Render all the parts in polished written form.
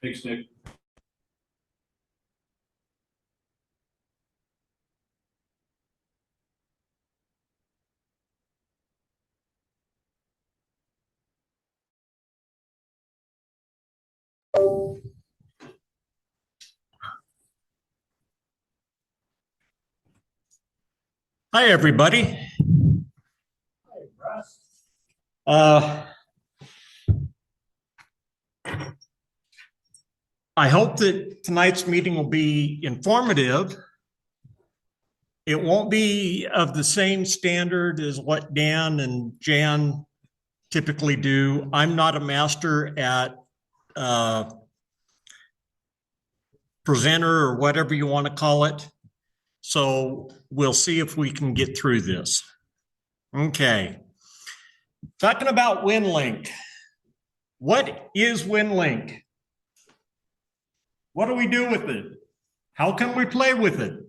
Thanks, Nick. Hi, everybody. Hey, Russ. I hope that tonight's meeting will be informative. It won't be of the same standard as what Dan and Jan typically do. I'm not a master at presenter or whatever you want to call it. So we'll see if we can get through this. Okay. Talking about Winlink. What is Winlink? What do we do with it? How can we play with it?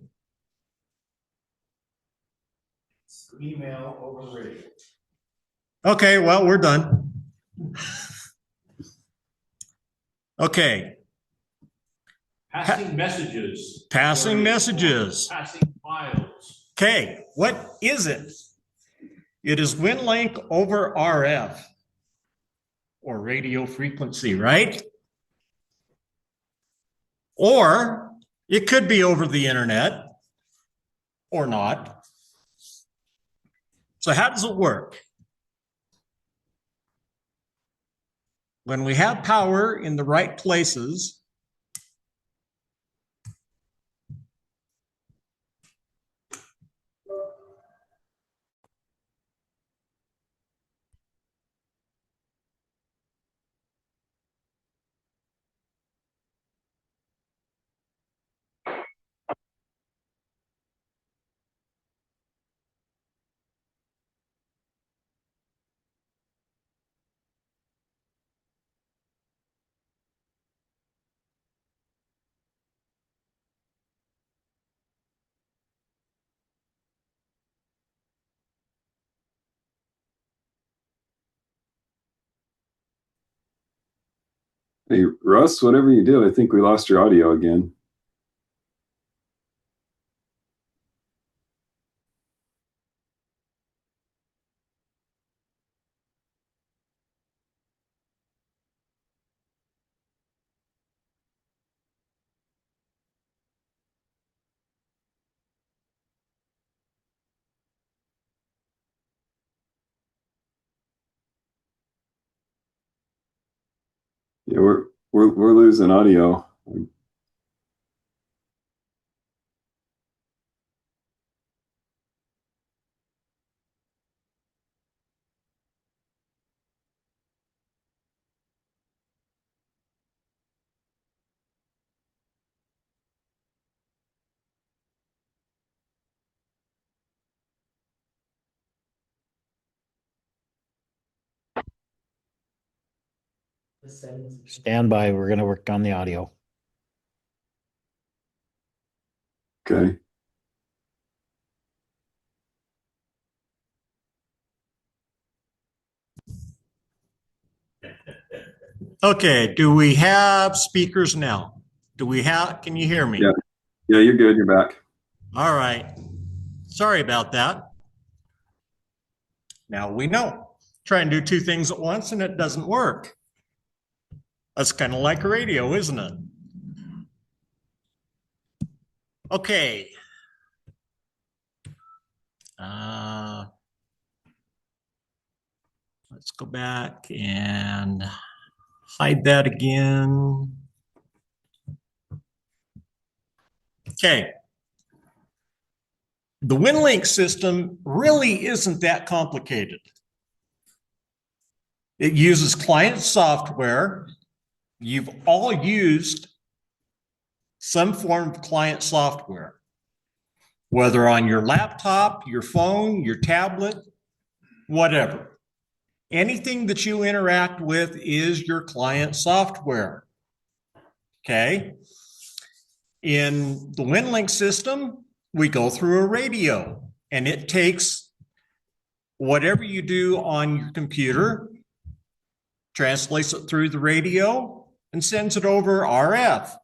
It's email over the radio. Okay, well, we're done. Okay. Passing messages. Passing messages. Passing files. Okay, what is it? It is Winlink over RF or radio frequency, right? Or it could be over the internet or not. So how does it work? When we have power in the right places, Hey, Russ, whatever you did, I think we lost your audio again. Yeah, we're losing audio. Stand by. We're going to work on the audio. Okay. okay, do we have speakers now? Can you hear me? Yeah, you're good. You're back. All right. Sorry about that. Now we know. Try and do two things at once and it doesn't work. That's kind of like radio, isn't it? Okay. Let's go back and hide that again. Okay. The Winlink system really isn't that complicated. It uses client software. You've all used some form of client software, whether on your laptop, your phone, your tablet, whatever. Anything that you interact with is your client software. Okay. In the Winlink system, we go through a radio and it takes whatever you do on your computer, translates it through the radio, and sends it over RF.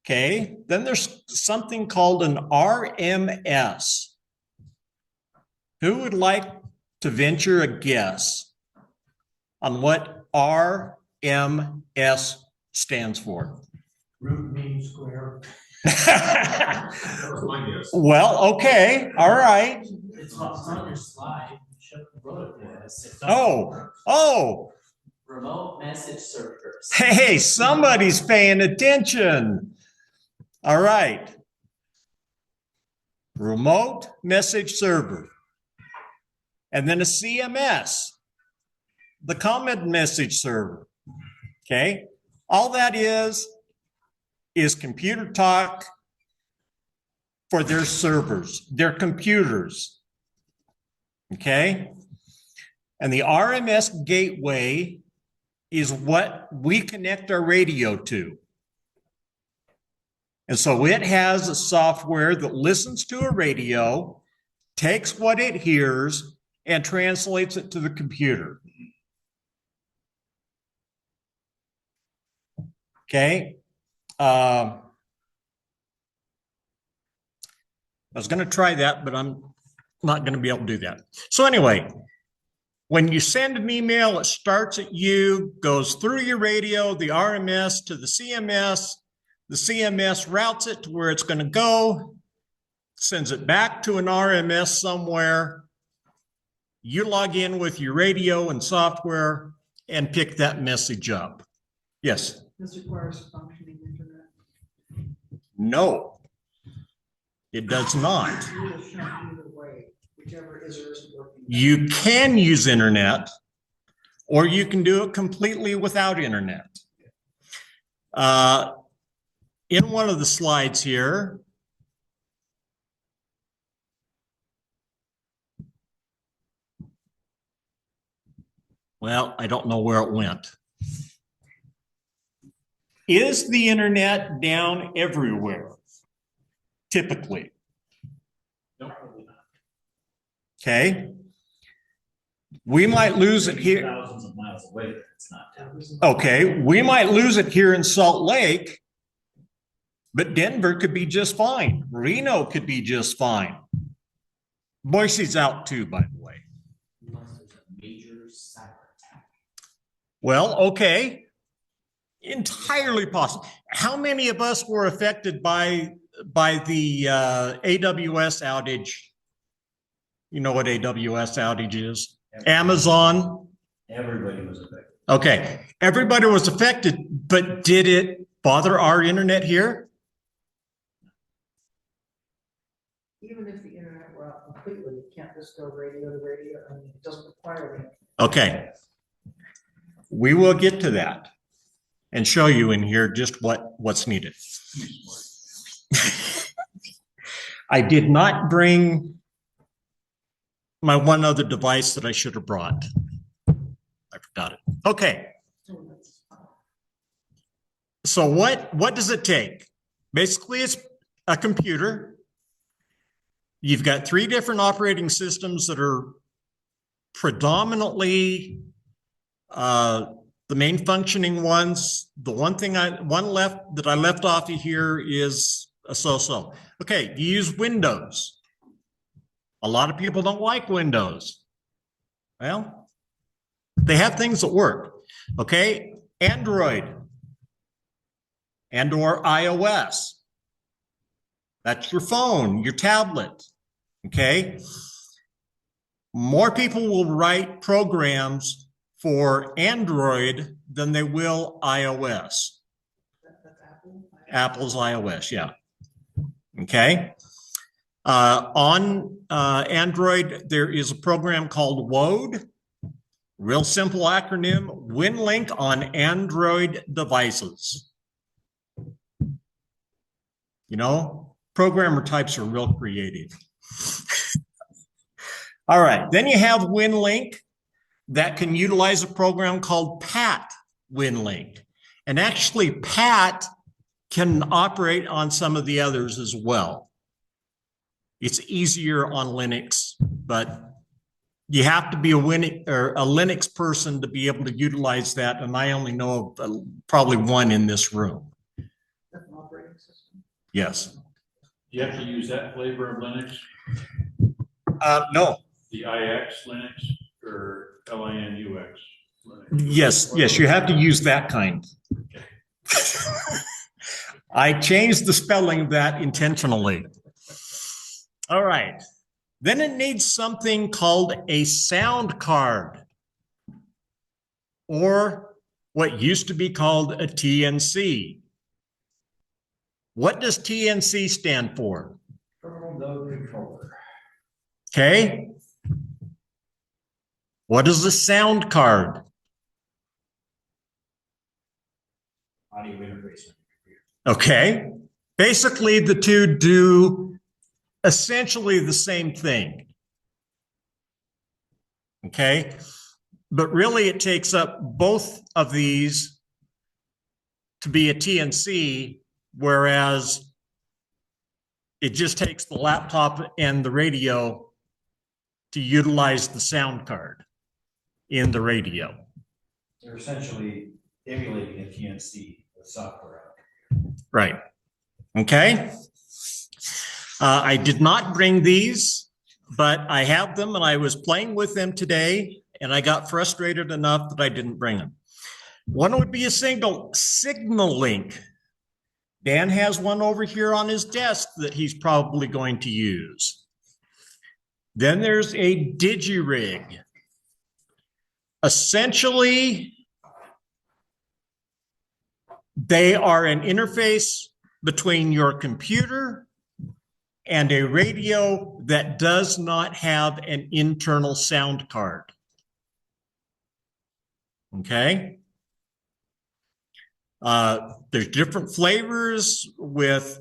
Okay, then there's something called an RMS. Who would like to venture a guess on what RMS stands for? Root mean square. That was my guess. Well, okay, all right. It's on your slide. You should have wrote it for us. Oh, Remote message servers. hey, somebody's paying attention. All right. Remote message server. And then a CMS, the common message server. Okay. All that is computer talk for their servers, their computers. Okay. And the RMS gateway is what we connect our radio to. And so it has a software that listens to a radio, takes what it hears, and translates it to the computer. Okay. I was going to try that, but I'm not going to be able to do that. So anyway, when you send an email, it starts at you, goes through your radio, the RMS to the CMS. The CMS routes it to where it's going to go, sends it back to an RMS somewhere. You log in with your radio and software and pick that message up. Yes? This requires functioning internet. No, it does not. You will show either way, whichever is or isn't working. You can use internet, or you can do it completely without internet. In one of the slides here, well, I don't know where it went. Is the internet down everywhere? Typically. No, probably not. Okay. We might lose it here. Thousands of miles away, but it's not down. Okay, we might lose it here in Salt Lake, but Denver could be just fine. Reno could be just fine. Boise's out too, by the way. Unless there's a major cyber attack. Well, okay. Entirely possible. How many of us were affected by the AWS outage? You know what AWS outage is? Amazon. Everybody was affected. Okay, everybody was affected, but did it bother our internet here? Even if the internet were out completely, you can't just go radio to radio. I mean, it doesn't require that. Okay. We will get to that and show you in here just what's needed. I did not bring my one other device that I should have brought. I forgot it. Okay. So what does it take? Basically, it's a computer. You've got 3 different operating systems that are predominantly the main functioning ones. The one left that I left off of here is a so-so. Okay, you use Windows. A lot of people don't like Windows. Well, they have things that work. Okay, Android and or iOS. That's your phone, your tablet. Okay. More people will write programs for Android than they will iOS. That's Apple. Apple's iOS, yeah. Okay. On Android, there is a program called WODE, real simple acronym, Winlink on Android devices. You know, programmer types are real creative. All right, then you have Winlink that can utilize a program called PAT Winlink. And actually, PAT can operate on some of the others as well. It's easier on Linux, but you have to be a Linux person to be able to utilize that. And I only know of probably one in this room. That's an operating system. Yes. You have to use that flavor of Linux, No. the IX Linux or LINUX Linux? Yes, you have to use that kind. I changed the spelling of that intentionally. All right. Then it needs something called a sound card, or what used to be called a TNC. What does TNC stand for? Terminal node controller. Okay. What is a sound card? Audio interface. Okay. Basically, the two do essentially the same thing. Okay. But really, it takes up both of these to be a TNC, whereas it just takes the laptop and the radio to utilize the sound card in the radio. They're essentially emulating a TNC with software. Right. Okay. I did not bring these, but I have them and I was playing with them today and I got frustrated enough that I didn't bring them. One would be a signal link. Dan has one over here on his desk that he's probably going to use. Then there's a digirig. Essentially, they are an interface between your computer and a radio that does not have an internal sound card. Okay. There's different flavors with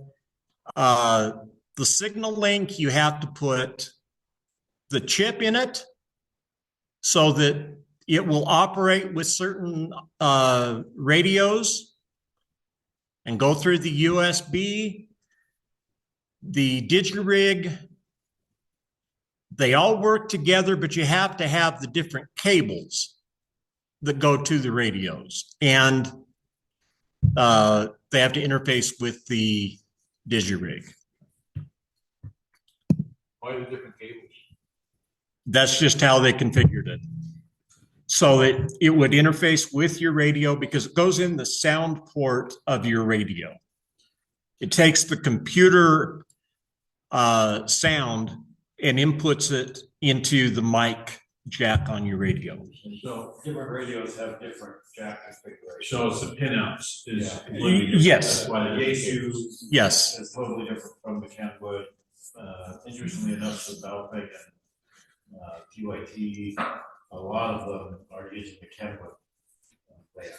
the signal link. You have to put the chip in it so that it will operate with certain radios and go through the USB. The digirig, they all work together, but you have to have the different cables that go to the radios. And they have to interface with the digirig. Why the different cables? That's just how they configured it. So that it would interface with your radio because it goes in the sound port of your radio. It takes the computer sound and inputs it into the mic jack on your radio. So different radios have different jack configurations. So it's the pinouts is. Yeah. completely different. Yes. That's why The the issue Yes. is totally different from the Kenwood. Interestingly enough, the Belpic and PYT, a lot of them are using the Kenwood layout.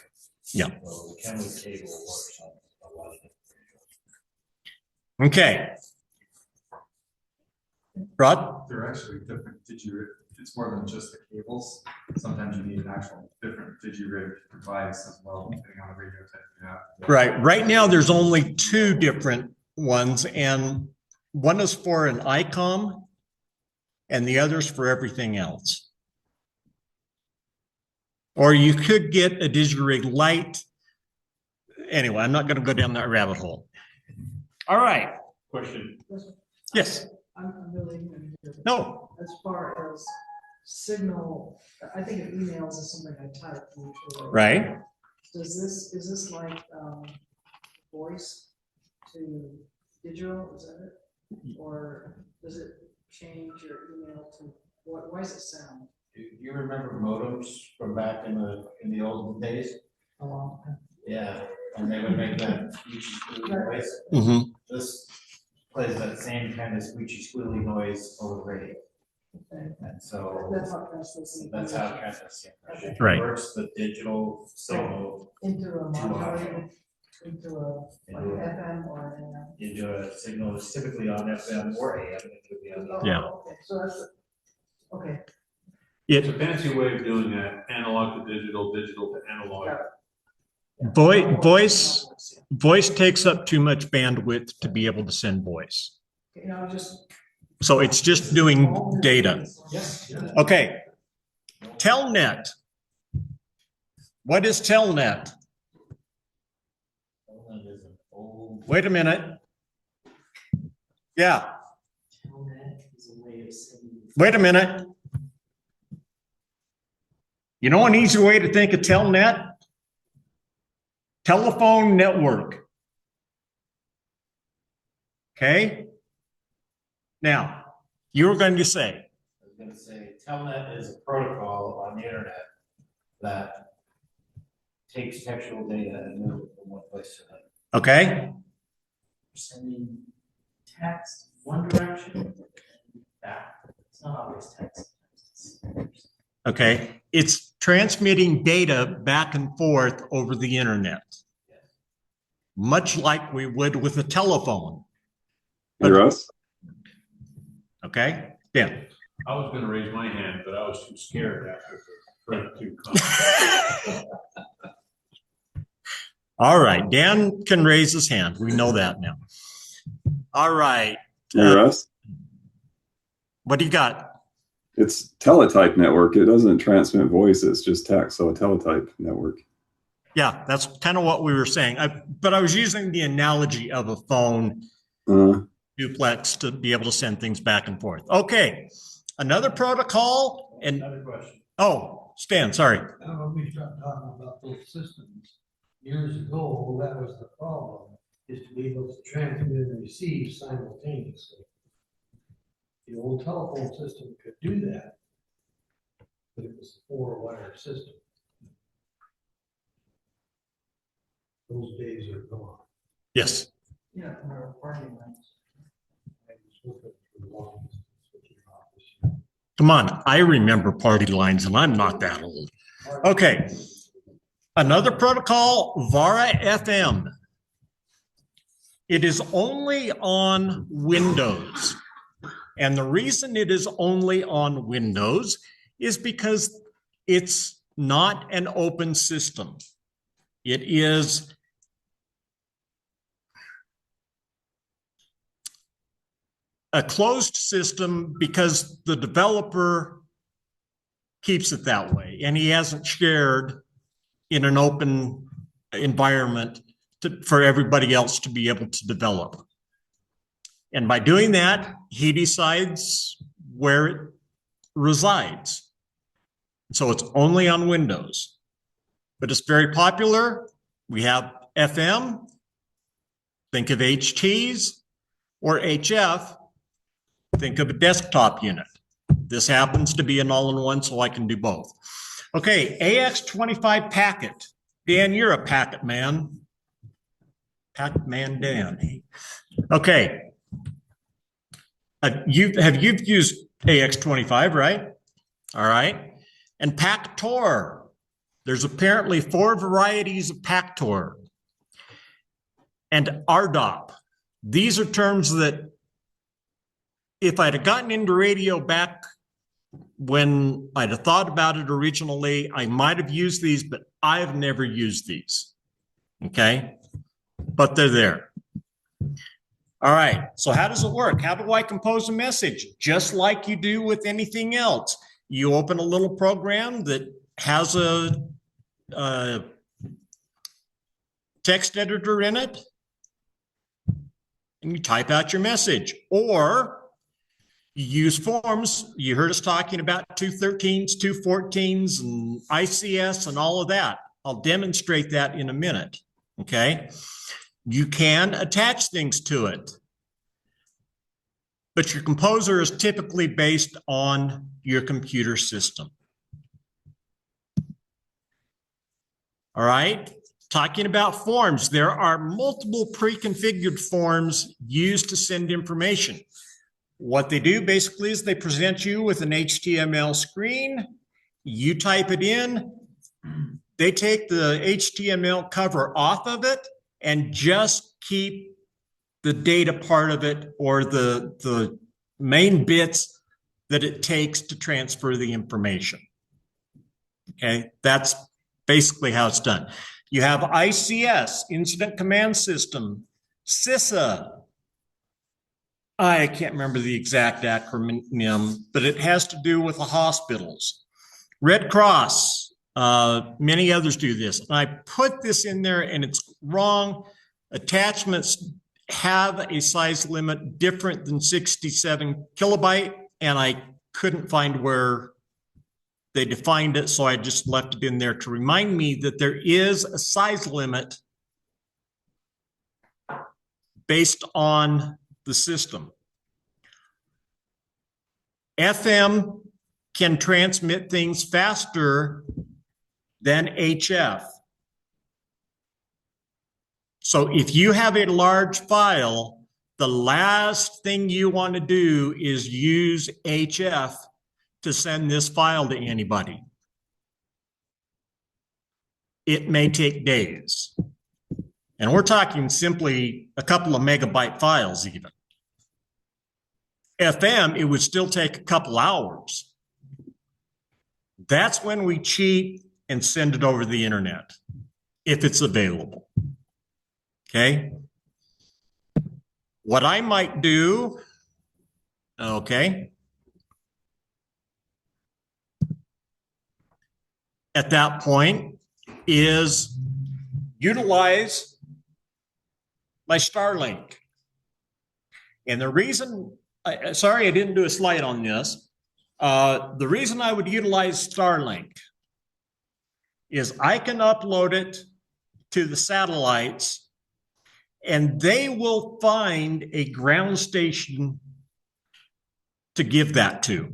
Yeah. So the Kenwood cable works on a lot of different radios. Okay. Rod? They're actually different it's more than just the cables. Sometimes you need an actual different digirig device as well, depending on the radio type you have. Right. Right now, there's only two different ones, and one is for an ICOM, and the other's for everything else. Or you could get a digirig Lite. Anyway, I'm not going to go down that rabbit hole. All right. Question. Yes. I'm really, No. as far as signal, I think of emails as something I type usually. Right. Is this like, voice to digital, is that it? Or does it change your email to, why does it sound? Do you remember modems from back in the old days? Oh, Yeah, and they would make that squeaky squealy noise. Mm-hmm. This plays that same kind of squeaky squealy noise over the radio. okay. And so That's how transmits. that's how it transmits the information. It Right. converts the digital signal Into a To modulated, into a, like Into a- FM or an AM. into a signal that's typically on FM or AM. It could be on the Yeah. Okay, so that's, okay. It's a fancy way of doing that, analog to digital, digital to analog. Voice takes up too much bandwidth to be able to send voice. You know, just So it's just doing data. Yes. Okay. Telnet. What is Telnet? Wait a minute. Yeah. Wait a minute. You know an easy way to think of Telnet? Telephone network. Okay. Now, you were going to say. I was going to say, Telnet is a protocol on the internet that takes textual data and moves it from one place to another. Okay. Sending text one direction, back. It's not always text. Okay. It's transmitting data back and forth over the internet. Much like we would with a telephone. Hey, Russ. Okay. Ben. I was gonna raise my hand, but I was too scared after the first two comments. All right. Dan can raise his hand. We know that now. All right. Hey, Russ. What do you got? It's teletype network. It doesn't transmit voice. It's just text. So a teletype network. Yeah, that's kind of what we were saying. But I was using the analogy of a phone duplex to be able to send things back and forth. Okay. Another protocol. And Another question. oh, Stan, sorry. I don't know if we start talking about those systems. Years ago, that was the problem, is to be able to transmit and receive simultaneously. The old telephone system could do that, but it was a 4-wire system. Those days are gone. Yes. Yeah, or parking lots. I was looking for the long distance switching office. Come on. I remember party lines and I'm not that old. Okay. Another protocol, VARA FM. It is only on Windows. And the reason it is only on Windows is because it's not an open system. It is a closed system because the developer keeps it that way. And he hasn't shared in an open environment for everybody else to be able to develop. And by doing that, he decides where it resides. So it's only on Windows, but it's very popular. We have FM, think of HTs, or HF, think of a desktop unit. This happens to be an all-in-one, so I can do both. Okay, AX25 packet. Dan, you're a packet man. Packet man Dan. Okay. You've used AX25, right? All right. And Pactor. There's apparently 4 varieties of Pactor. And RDOP. These are terms that if I'd have gotten into radio back when I'd have thought about it originally, I might have used these, but I've never used these. Okay. But they're there. All right. So how does it work? How do I compose a message? Just like you do with anything else. You open a little program that has a text editor in it, and you type out your message. Or you use forms. You heard us talking about 213s, 214s, and ICS and all of that. I'll demonstrate that in a minute. Okay. You can attach things to it, but your composer is typically based on your computer system. All right, talking about forms, there are multiple pre-configured forms used to send information. What they do basically is they present you with an HTML screen, you type it in, they take the HTML cover off of it, and just keep the data part of it or the main bits that it takes to transfer the information. Okay, that's basically how it's done. You have ICS, Incident Command System, CISA, I can't remember the exact acronym, but it has to do with the hospitals. Red Cross, many others do this. And I put this in there and it's wrong. Attachments have a size limit different than 67 kilobyte, and I couldn't find where they defined it, so I just left it in there to remind me that there is a size limit based on the system. FM can transmit things faster than HF. So if you have a large file, the last thing you want to do is use HF to send this file to anybody. It may take days. And we're talking simply a couple of megabyte files even. FM, it would still take a couple hours. That's when we cheat and send it over the internet, if it's available. Okay. What I might do, okay, at that point is utilize my Starlink. And the reason, sorry, I didn't do a slide on this. The reason I would utilize Starlink is I can upload it to the satellites and they will find a ground station to give that to.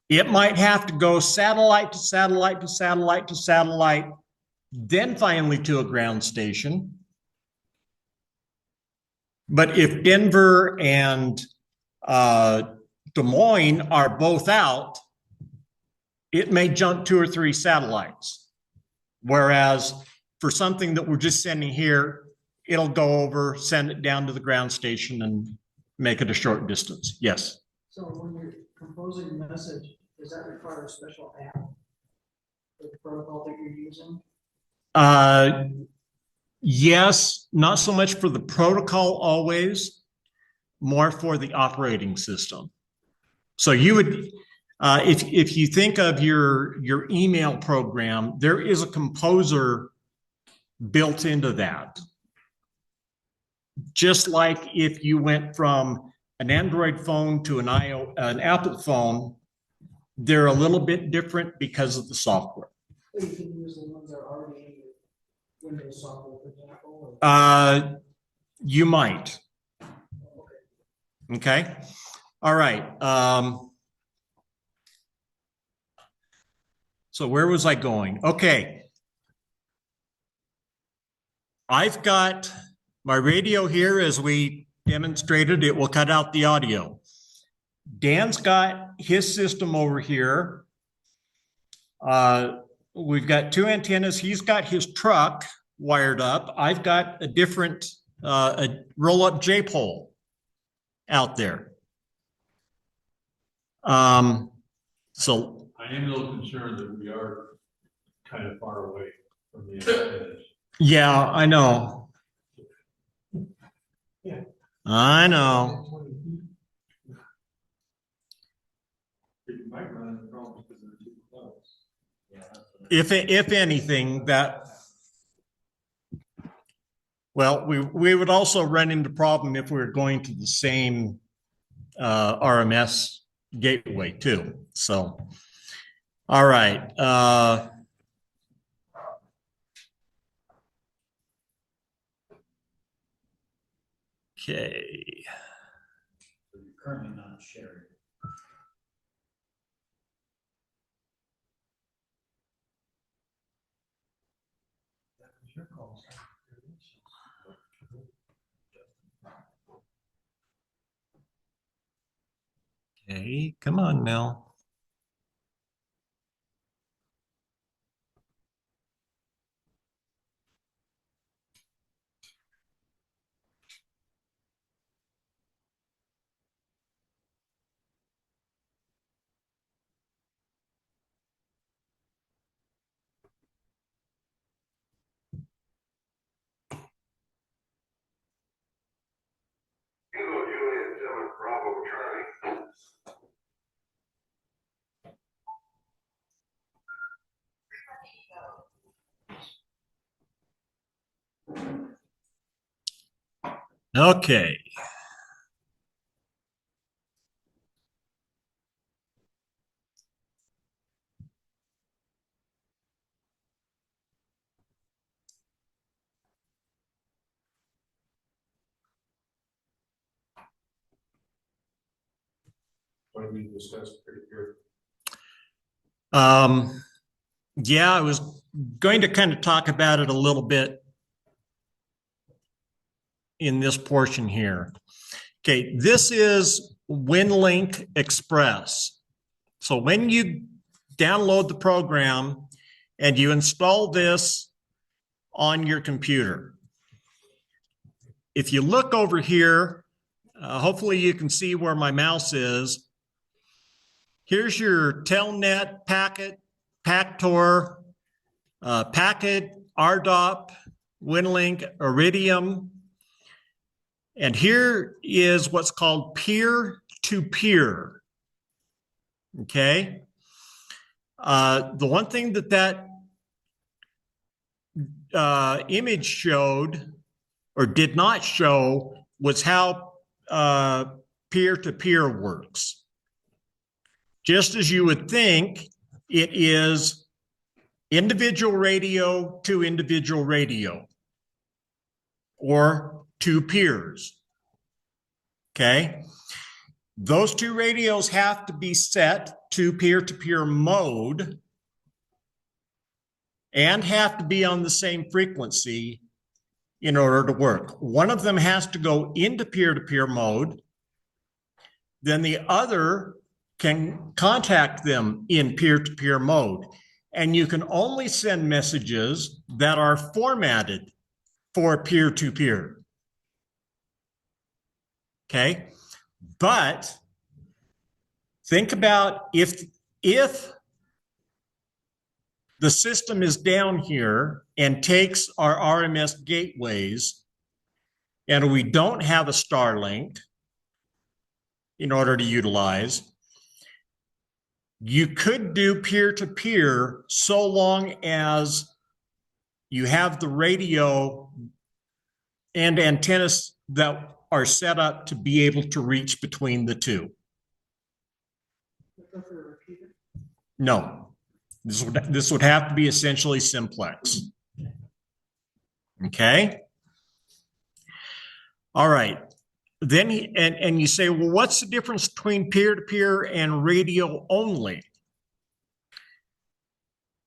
It might have to go satellite to satellite to satellite to satellite, then finally to a ground station. But if Denver and Des Moines are both out, it may jump 2 or 3 satellites. Whereas for something that we're just sending here, it'll go over, send it down to the ground station and make it a short distance. Yes. So when you're composing a message, does that require a special app for the protocol that you're using? Yes, not so much for the protocol always, more for the operating system. So you would, if you think of your email program, there is a composer built into that. Just like if you went from an Android phone to an Apple phone, they're a little bit different because of the software. So you can use the ones that are already in your Windows software, for example? Or? You might. Okay. All right. So where was I going? Okay. I've got my radio here as we demonstrated. It will cut out the audio. Dan's got his system over here. We've got 2 antennas. He's got his truck wired up. I've got a different a roll-up J-pole out there. So I am a little concerned that we are kind of far away from the antennas. yeah, I know. Yeah. I know. 20 feet. You might run into problems because they're too close. If anything, that, well, we would also run into problem if we were going to the same RMS gateway too. So, all right. Okay. So you're currently not sharing. That was your call. Okay, come on now. Okay. What we discussed pretty good. Yeah, I was going to kind of talk about it a little bit in this portion here. Okay, this is Winlink Express. So when you download the program and you install this on your computer, if you look over here, hopefully you can see where my mouse is. Here's your Telnet packet, Pactor, Packet, RDOP, Winlink, Iridium. And here is what's called peer-to-peer. Okay. The one thing that image showed or did not show was how peer-to-peer works. Just as you would think, it is individual radio to individual radio or two peers. Okay. Those two radios have to be set to peer-to-peer mode and have to be on the same frequency in order to work. One of them has to go into peer-to-peer mode, then the other can contact them in peer-to-peer mode. And you can only send messages that are formatted for peer-to-peer. Okay? But think about if the system is down here and takes our RMS gateways and we don't have a Starlink in order to utilize, you could do peer-to-peer so long as you have the radio and antennas that are set up to be able to reach between the two. No, this would have to be essentially simplex. Okay. All right. Then and you say, well, what's the difference between peer-to-peer and radio only?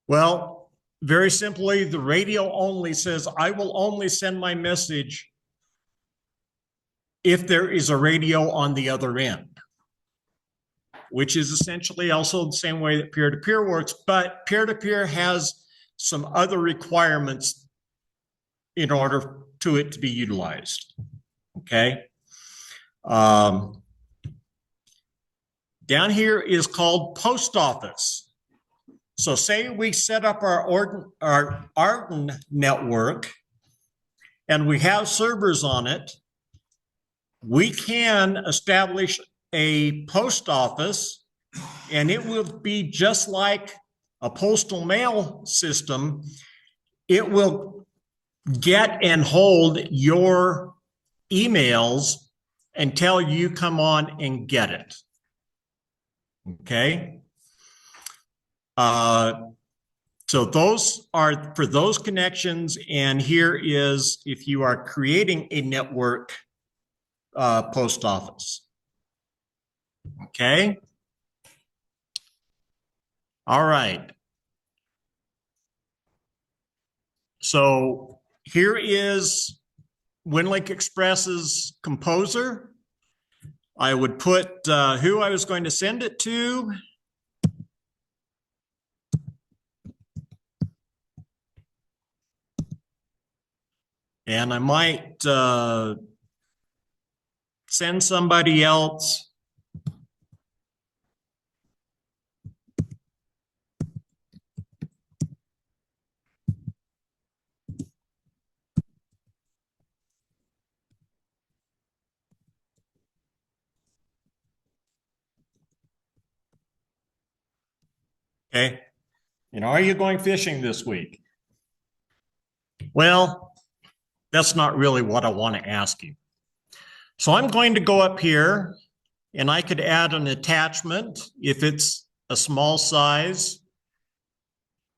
Well, very simply, the radio only says, I will only send my message if there is a radio on the other end, which is essentially also the same way that peer-to-peer works, but peer-to-peer has some other requirements in order to it to be utilized. Okay. Down here is called post office. So say we set up our Arden network and we have servers on it, we can establish a post office and it will be just like a postal mail system. It will get and hold your emails until you come on and get it. Okay. So those are for those connections. And here is if you are creating a network post office. Okay. All right. So here is Winlink Express's composer. I would put who I was going to send it to. And I might send somebody else. Okay. And are you going fishing this week? Well, that's not really what I want to ask you. So I'm going to go up here and I could add an attachment if it's a small size.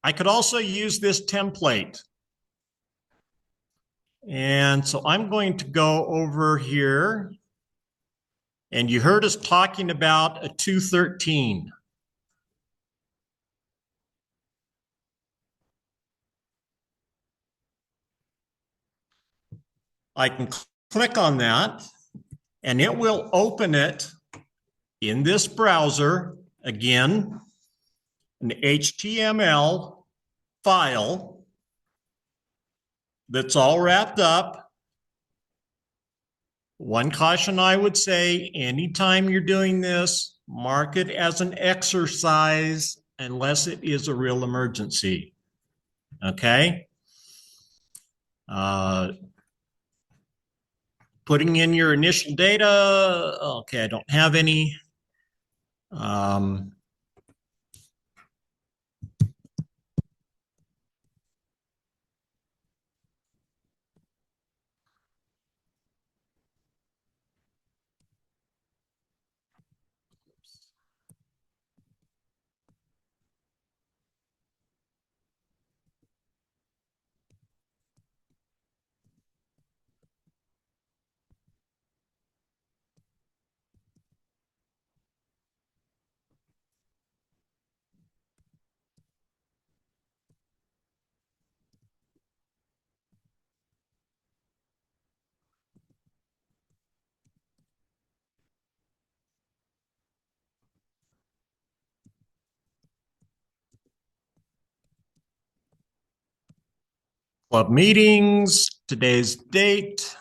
I could also use this template. And so I'm going to go over here, and you heard us talking about a 213. I can click on that, and it will open it in this browser, again, an HTML file that's all wrapped up. One caution I would say, anytime you're doing this, mark it as an exercise unless it is a real emergency. Okay? Putting in your initial data. Okay, I don't have any. Club meetings, today's date,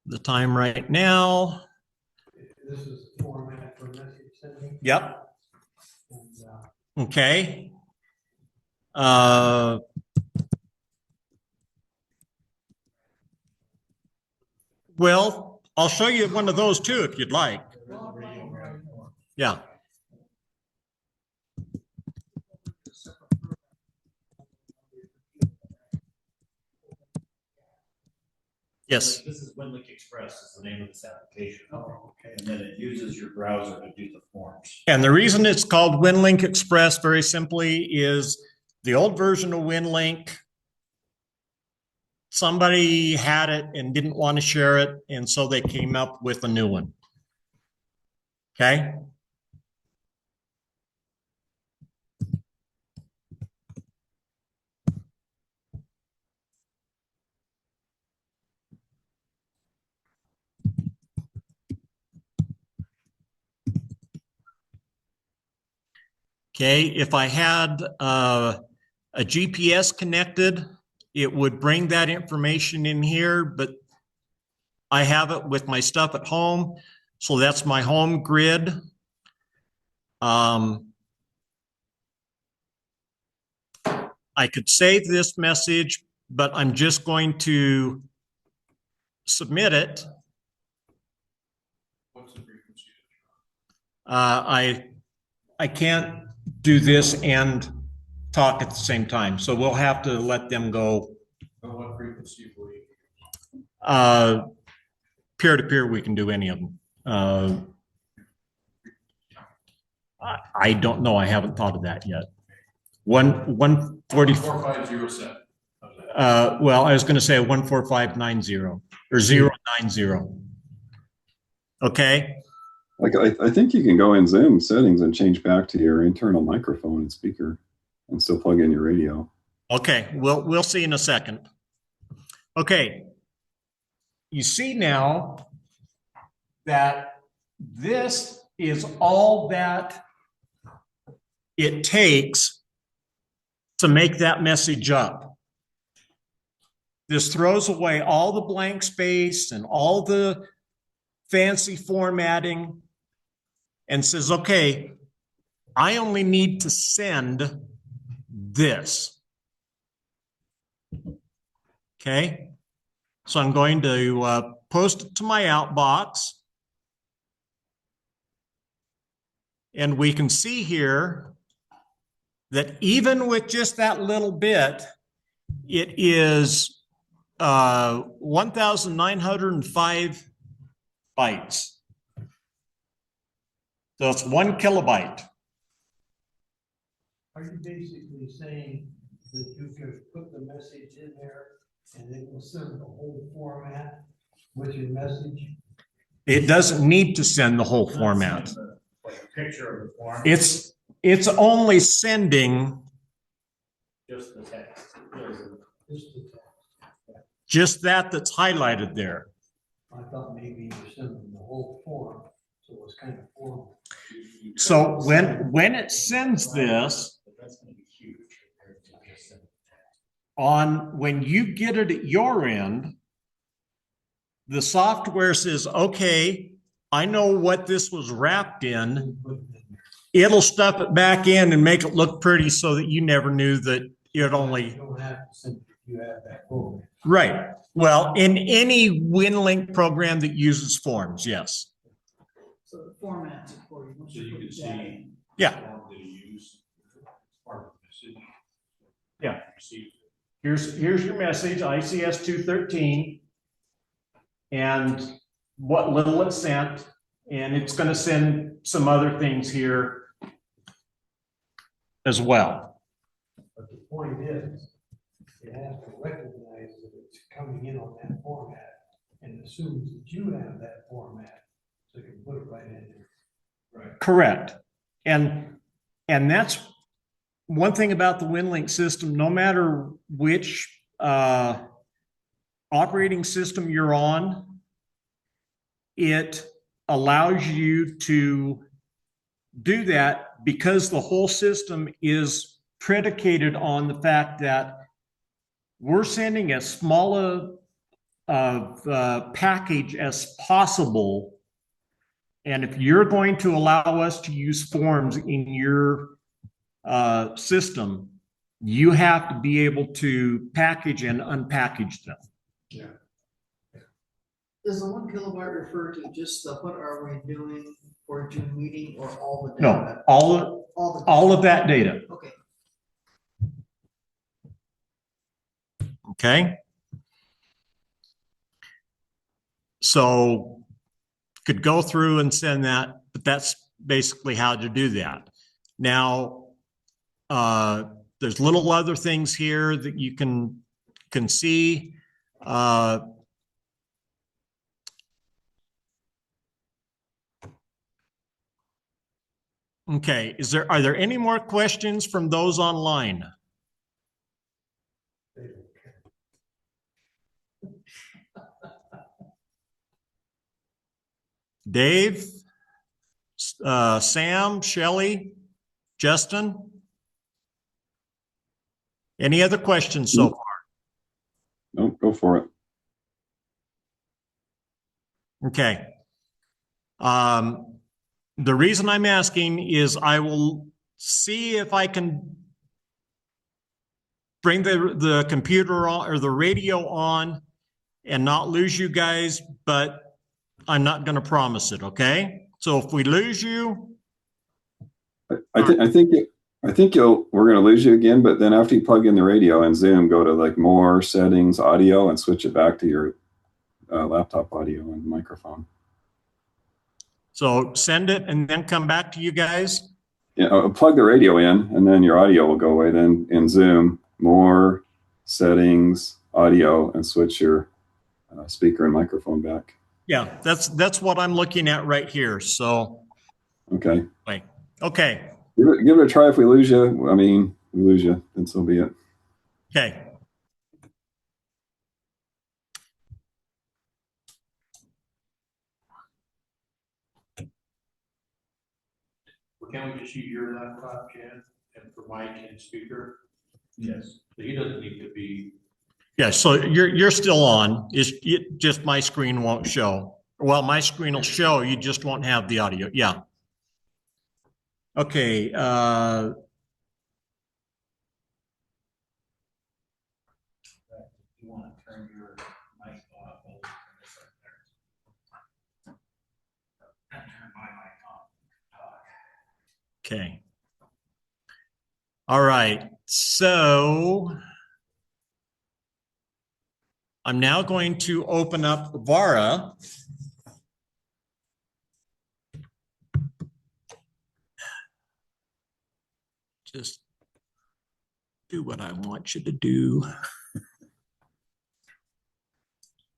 the time right now. This is the format for message sending. Yep. And, Okay. Well, I'll show you one of those too if you'd like. Yeah. Yes. This is Winlink Express is the name of this application. Oh, okay. And then it uses your browser to do the forms. And the reason it's called Winlink Express, very simply, is the old version of Winlink. Somebody had it and didn't want to share it, and so they came up with a new one. Okay. Okay, if I had a GPS connected, it would bring that information in here, but I have it with my stuff at home. So that's my home grid. I could save this message, but I'm just going to submit it. What's the frequency? I can't do this and talk at the same time, so we'll have to let them go. But what frequency will you? Peer-to-peer, we can do any of them. I don't know. I haven't thought of that yet. 140. 4507. Well, I was going to say 14590 or 090. Okay. Like I think you can go in Zoom settings and change back to your internal microphone and speaker and still plug in your radio. Okay. We'll see in a second. Okay. You see now that this is all that it takes to make that message up. This throws away all the blank space and all the fancy formatting and says, okay, I only need to send this. Okay. So I'm going to post it to my outbox. And we can see here that even with just that little bit, it is 1,905 bytes. So it's 1 kilobyte. Are you basically saying that you can put the message in there and it will send the whole format with your message? It doesn't need to send the whole format. Like a picture of the form. It's only sending Just the text. Just the text. just that's highlighted there. I thought maybe you were sending the whole form, so it was kind of formal. So when it sends this But that's gonna be huge compared to just sending text. when you get it at your end, the software says, okay, I know what this was wrapped in. It'll stuff it back in and make it look pretty so that you never knew that it You only, don't have to send it if you have that format. right. Well, in any Winlink program that uses forms, yes. So the format for you. once So you put can the data see. in. Yeah. Form that you use, part of the message. Yeah. Receive. Here's your message, ICS 213. And what little it sent, and it's going to send some other things here as well. But the point is, it has to recognize that it's coming in on that format and assumes that you have that format, so you can put it right in there. Right. Correct. And that's one thing about the Winlink system, no matter which operating system you're on, it allows you to do that because the whole system is predicated on the fact that we're sending as small a package as possible. And if you're going to allow us to use forms in your system, you have to be able to package and unpackage them. Yeah. Does the 1 kilobyte refer to just the what are we doing for June meeting or all the No, data? all of that data. Okay. Okay. So could go through and send that, but that's basically how to do that. Now, there's little other things here that you can see. Okay, are there any more questions from those online? Dave, Sam, Shelley, Justin? Any other questions so far? No, go for it. Okay. The reason I'm asking is I will see if I can bring the computer on or the radio on and not lose you guys, but I'm not going to promise it. Okay. So if we lose you, I think we're going to lose you again, but then after you plug in the radio and Zoom, go to like more settings, audio, and switch it back to your laptop audio and microphone. so send it and then come back to you guys. Yeah, plug the radio in, and then your audio will go away. Then in Zoom, more settings, audio, and switch your speaker and microphone back. Yeah, that's what I'm looking at right here. So, Okay. Okay. Give it a try. If we lose you, I mean, we lose you, then so be it. Okay. Well, can we just use your laptop, Jan, and for mic and speaker? Yes. So he doesn't need to be. Yeah, so you're still on. Just my screen won't show. Well, my screen will show, you just won't have the audio. Yeah. Okay, You wanna turn your mic off. I'll turn this right there. I turn my mic on. Talk. Okay. All right, so I'm now going to open up Vara. Just do what I want you to do.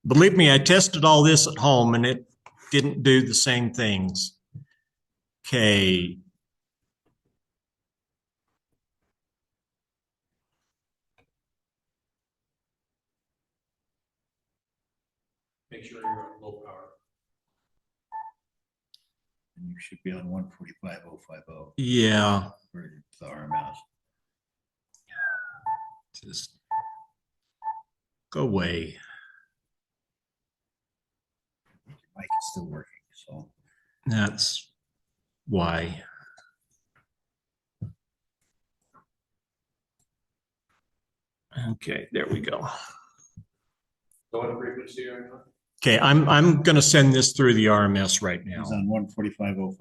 Believe me, I tested all this at home and it didn't do the same things. Okay. Make sure you're on low power. And you should be on 145.050 Yeah. for the RMS. Just go away. Your mic is still working, so. That's why. Okay, there we go. So what frequency are you on? Okay, I'm going to send this through the RMS right now. He's on 145.050.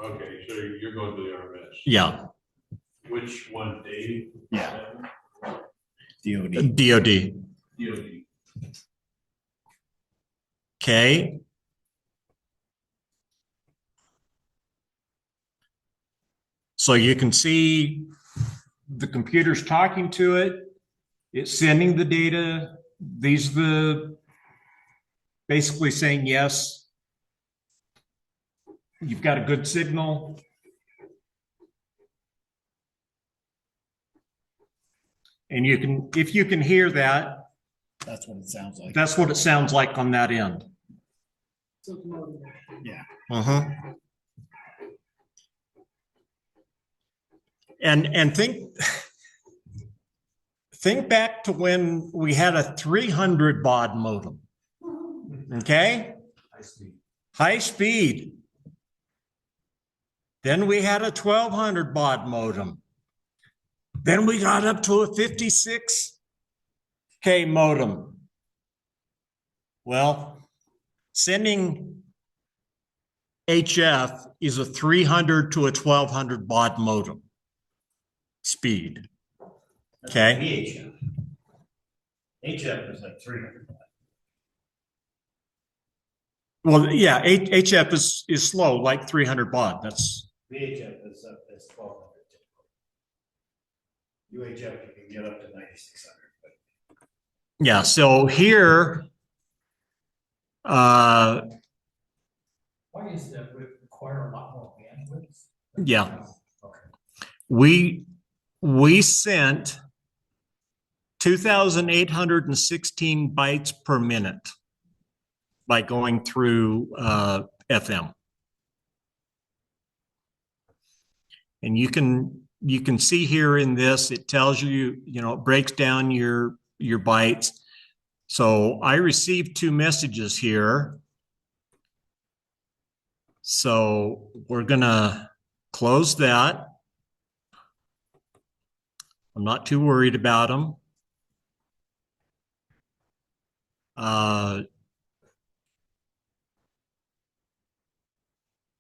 Okay, so you're going to the RMS. Yeah, Which one, Dave? Yeah. DOD. DOD. DOD. Okay. So you can see the computer's talking to it. It's sending the data. These are the basically saying yes. You've got a good signal. And you can, if you can hear that, That's what it sounds like. that's what it sounds like on that end. So it's more than that. Yeah. Uh-huh. And think back to when we had a 300 baud modem. Okay? High speed. High speed. Then we had a 1200 baud modem. Then we got up to a 56K modem. Well, sending HF is a 300 to a 1200 baud modem speed. Okay. VHF. HF is like 300. Well, yeah, HF is slow, like 300 baud. That's VHF is up as 1200. UHF you can get up to 9600. But yeah. So here, why is that require a lot more bandwidth? yeah, Okay. we sent 2,816 bytes per minute by going through FM. And you can see here in this, it tells you, it breaks down your bytes. So I received 2 messages here. So we're gonna close that. I'm not too worried about them.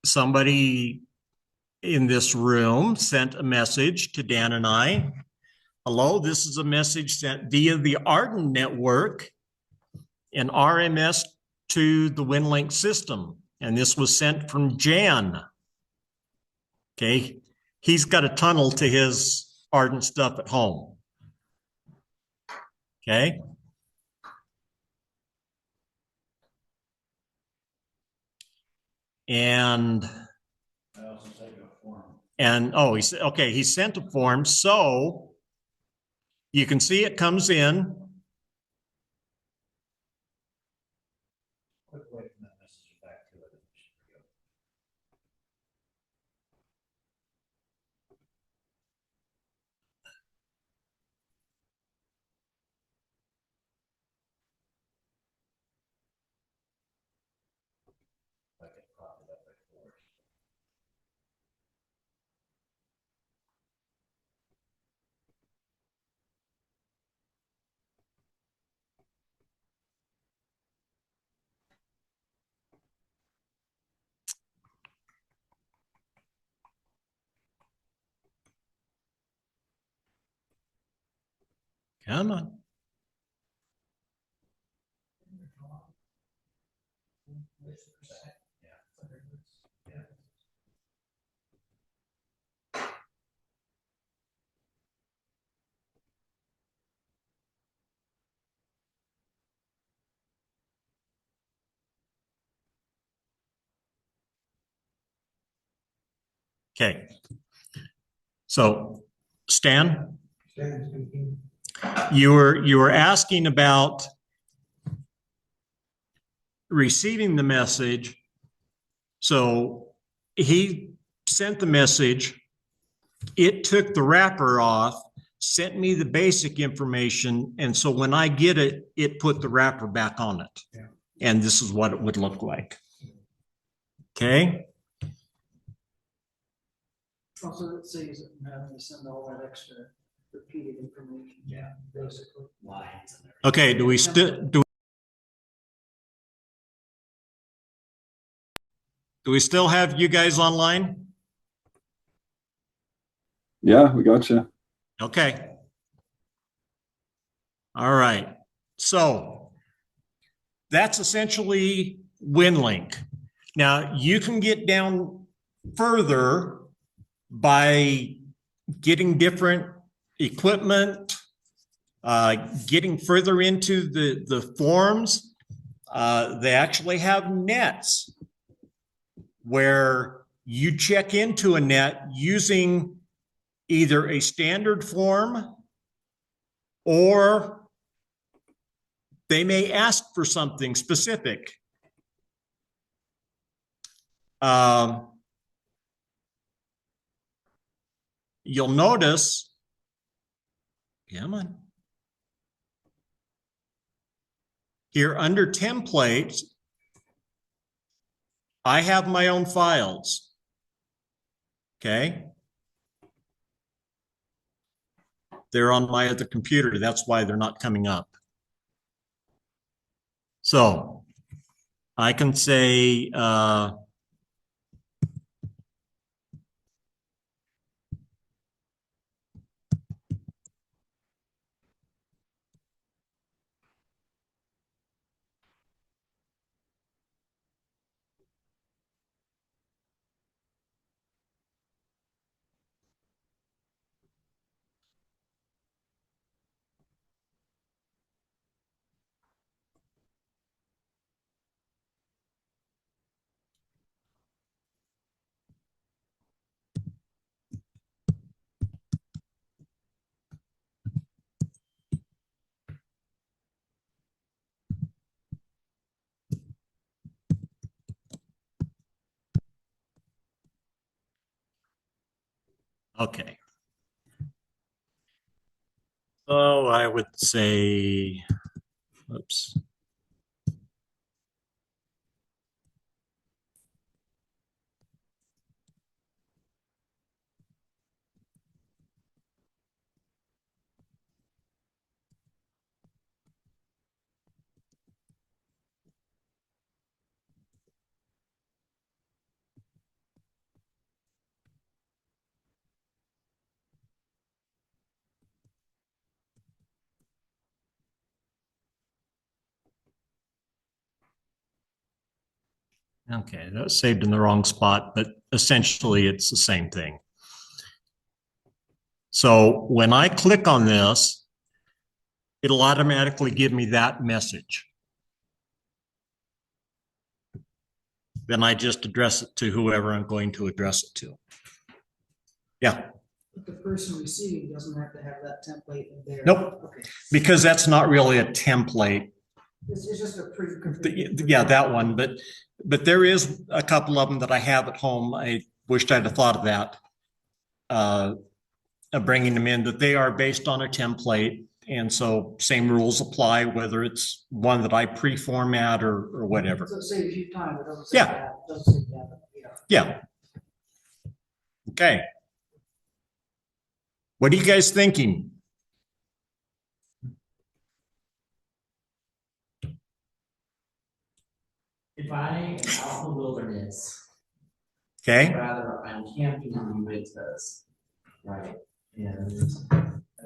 Somebody in this room sent a message to Dan and I. Hello, this is a message sent via the Arden network and RMS to the Winlink system. And this was sent from Jan. Okay, he's got a tunnel to his Arden stuff at home. Okay. And I also sent you a form. oh, he said, okay, he sent a form. So you can see it comes in. Quick wait from that message back to it. I can prop it up by 4. Come on. Okay. So, Stan, Stan speaking. you were asking about receiving the message. So he sent the message. It took the wrapper off, sent me the basic information, and so when I get it, it put the wrapper back on it. Yeah. And this is what it would look like. Okay. Also, it saves it from having to send all that extra repeated information. Yeah. Basically. Lines and everything. Okay. Do we still have you guys online? Yeah, we got you. Okay. All right. So that's essentially Winlink. Now you can get down further by getting different equipment, getting further into the forms. They actually have nets where you check into a net using either a standard form or they may ask for something specific. You'll notice, come on, here under templates, I have my own files. Okay. They're on my other computer. That's why they're not coming up. So I can say, okay. So I would say, oops. Okay, that was saved in the wrong spot, but essentially it's the same thing. So when I click on this, it'll automatically give me that message. Then I just address it to whoever I'm going to address it to. Yeah. But the person receiving doesn't have to have that template in there. Nope. Okay. Because that's not really a template. It's just a pre-configured. Yeah, that one. But there is a couple of them that I have at home. I wished I'd have thought of that. Of bringing them in, that they are based on a template. And so same rules apply, whether it's one that I pre-format or whatever. So it saves you time. It doesn't say Yeah. that. It doesn't say that. Yeah. Okay. What are you guys thinking? If I out in the wilderness, Okay. rather I'm camping in Uintas, right? And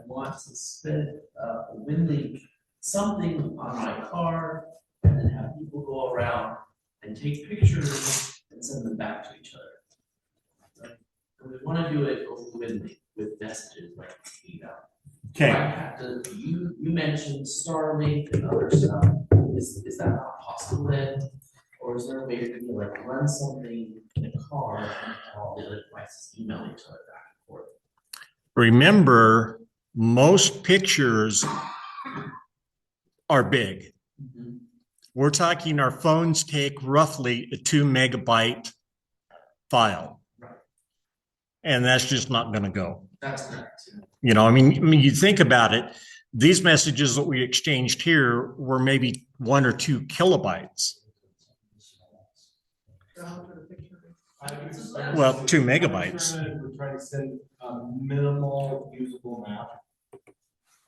want to spend Winlink something on my car and then have people go around and take pictures and send them back to each other. Right? And we want to do it over Winlink with messages like email. Okay. I have to, you mentioned Starlink and other stuff. Is that not possible then? Or is there a way to like run something in a car and all the other devices email each other back and forth? Remember, most pictures are big. Mm-hmm. We're talking our phones take roughly a 2 megabyte file. Right. And that's just not going to go. That's correct. You know, I mean, you think about it, these messages that we exchanged here were maybe 1 or 2 kilobytes. Well, 2 megabytes. We're trying to send minimal usable map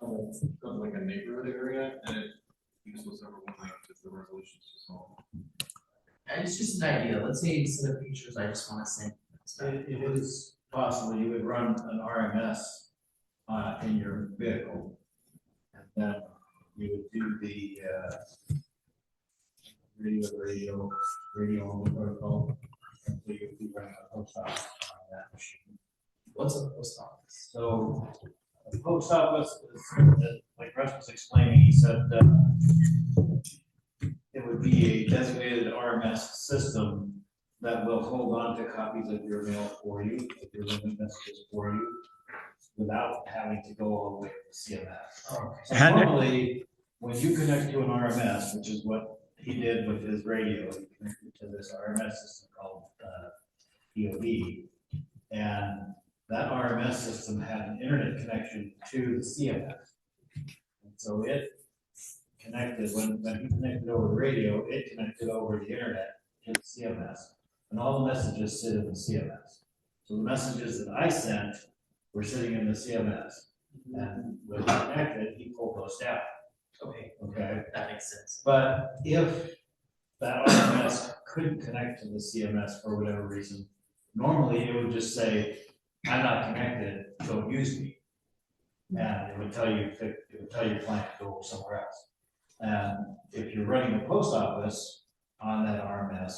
of like a neighborhood area, and it uses over one link because the resolution is so small. It's just an idea. Let's say instead of pictures, I just want to send. It is possible you would run an RMS in your vehicle. And then you would do the radio only protocol. And so you would be running a post office on that machine. What's a post office? So a post office is, like Russ was explaining, he said it would be a designated RMS system that will hold on to copies of your mail for you, of your living messages for you, without having to go all the way to CMS. Oh, So normally, when you connect to an RMS, which is what he did with his radio, he connected to this RMS system called EOB, and that RMS system had an internet connection to the CMS. And so it connected, when he connected over the radio, it connected over the internet to the CMS. And all the messages sit in the CMS. So the messages that I sent were sitting in the CMS. And when he connected, he pulled those down. Okay, Okay. that makes sense. But if that RMS couldn't connect to the CMS for whatever reason, normally it would just say, I'm not connected, don't use me. And it would tell you, client to go somewhere else. And if you're running a post office on that RMS,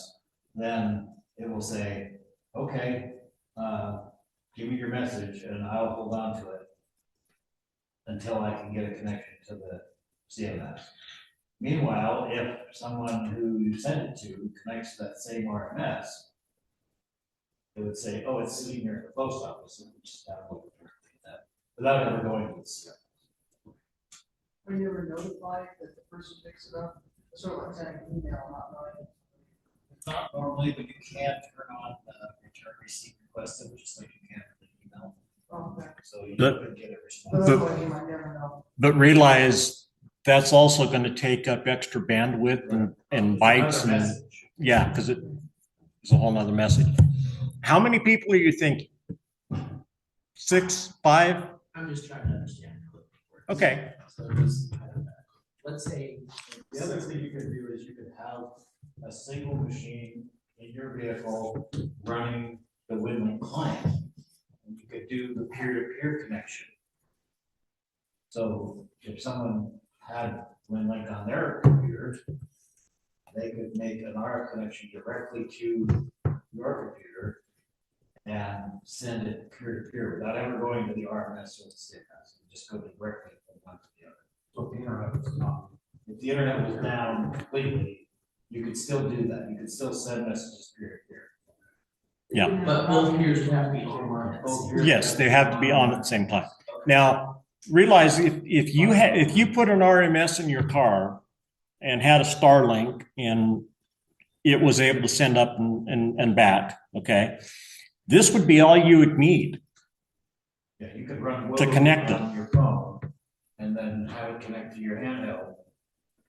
then it will say, okay, give me your message and I'll hold on to it until I can get a connection to the CMS. Meanwhile, if someone who you send it to connects to that same RMS, it would say, oh, it's sitting here at the post office, and we just download it directly to that, without ever going to the CMS. Are you ever notified that the person picks it up? Sort of like sending an email, not knowing. Not normally, but you can turn on return receipt requested, just like you can with an email. Okay. So you But- could get a But response. otherwise you might never know. But realize that's also going to take up extra bandwidth and bytes. Another And message. yeah, because it's a whole nother message. How many people are you thinking? 6, 5? I'm just trying to understand how it works. Okay. So just, let's say. The other thing you could do is you could have a single machine in your vehicle running the Winlink client. And you could do the peer-to-peer connection. So if someone had Winlink on their computer, they could make an RF connection directly to your computer and send it peer-to-peer without ever going to the RMS or the CMS. You just go directly from one to the other. So if the internet was not, if the internet was down completely, you could still do that. You could still send messages peer-to-peer. Yeah. But both peers would have to be on it. Both peers- Yes, they have to be on at the same time. Now, realize if you put an RMS in your car and had a Starlink and it was able to send up and back, okay, this would be all you would need. Yeah, you could run To connect it. on your phone and then have it connect to your handheld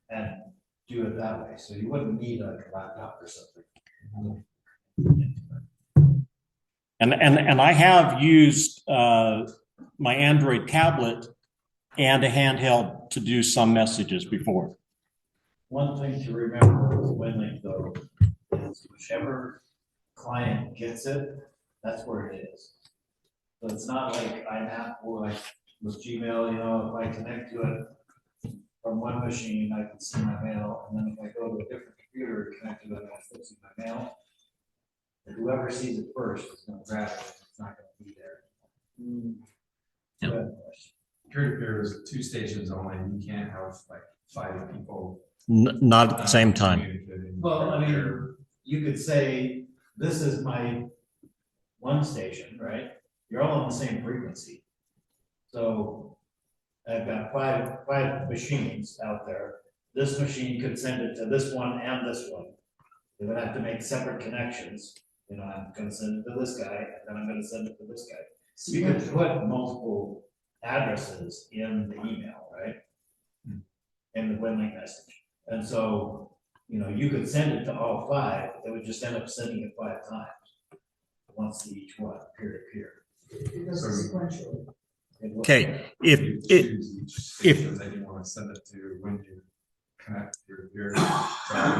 and do it that way. So you wouldn't need a laptop or something. And I have used my Android tablet and a handheld to do some messages before. One thing to remember with Winlink though, is whichever client gets it, that's where it is. So it's not like IMAP or like with Gmail, you know, if I connect to it from one machine, I can see my mail, and then if I go to a different computer and connect to it, I still see my mail. And whoever sees it first is gonna grab it, it's not gonna be there. Yeah. Go ahead, Russ. Peer-to-peer is 2 stations only, you can't have like 5 people. Not at the same time. communicating. Well, I mean, you could say, this is my one station, right? You're all on the same frequency. So I've got five machines out there. This machine could send it to this one and this one. They would have to make separate connections. You know, I'm gonna send it to this guy, and then I'm gonna send it to this guy. So you could put multiple addresses in the email, right? In the Winlink message. And so, you know, you could send it to all 5, they would just end up sending it 5 times. Once to each one, peer to peer. It does it sequentially. Okay, You choose each station that you want to send it to when you connect your.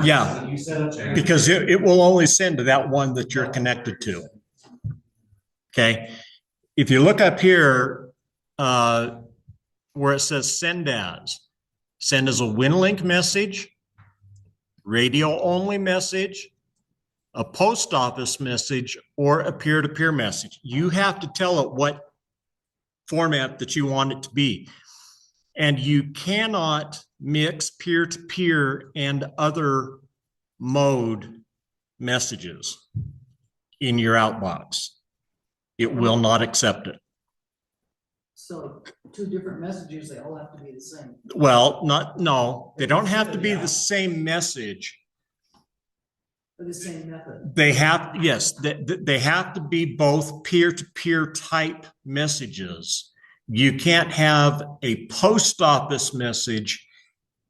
Yeah. When you set up. because it will only send to that one that you're connected to. Okay, if you look up here, where it says send as a Winlink message, radio only message, a post office message, or a peer-to-peer message. You have to tell it what format that you want it to be. And you cannot mix peer-to-peer and other mode messages in your outbox. It will not accept it. So 2 different messages, they all have to be the same. Well, no, they don't have to be the same message. Or the same method. They have, yes, they have to be both peer-to-peer type messages. You can't have a post office message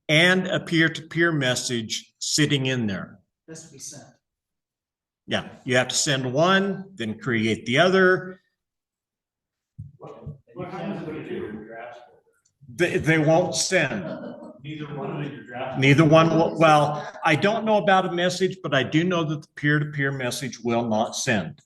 and a peer-to-peer message sitting in there. Has to be sent. Yeah, you have to send one, then create the other. You can't put it in your draft. They won't send. Neither one of your draft. Neither one will, well, I don't know about a message, but I do know that the peer-to-peer message will not send.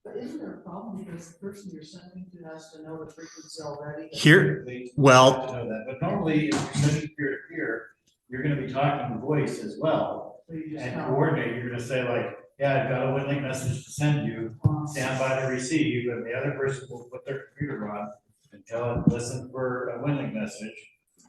But isn't there a problem because the person you're sending to has to know the frequency already? Here, well, To know that, but normally if you're sending peer to peer, you're gonna be talking voice as well. So you just And know. coordinate, you're gonna say like, yeah, I've got a Winlink message to send you, stand by to receive, and the other person will put their computer on and tell it, listen for a Winlink message,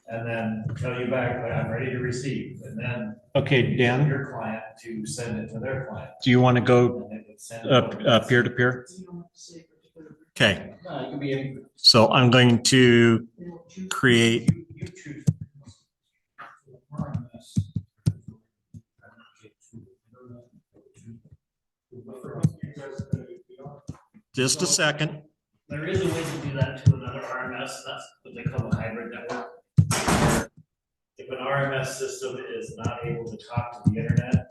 and then tell you back, like, I'm ready to receive, and then okay, Dan, your client to send it to their client. do you want to go And it would send it peer-to-peer? You don't have to say particular. Okay, No, it could be any. so I'm going to They don't choose. create, You choose. just a second. There is a way to do that to another RMS, that's what they call a hybrid network. If an RMS system is not able to talk to the internet,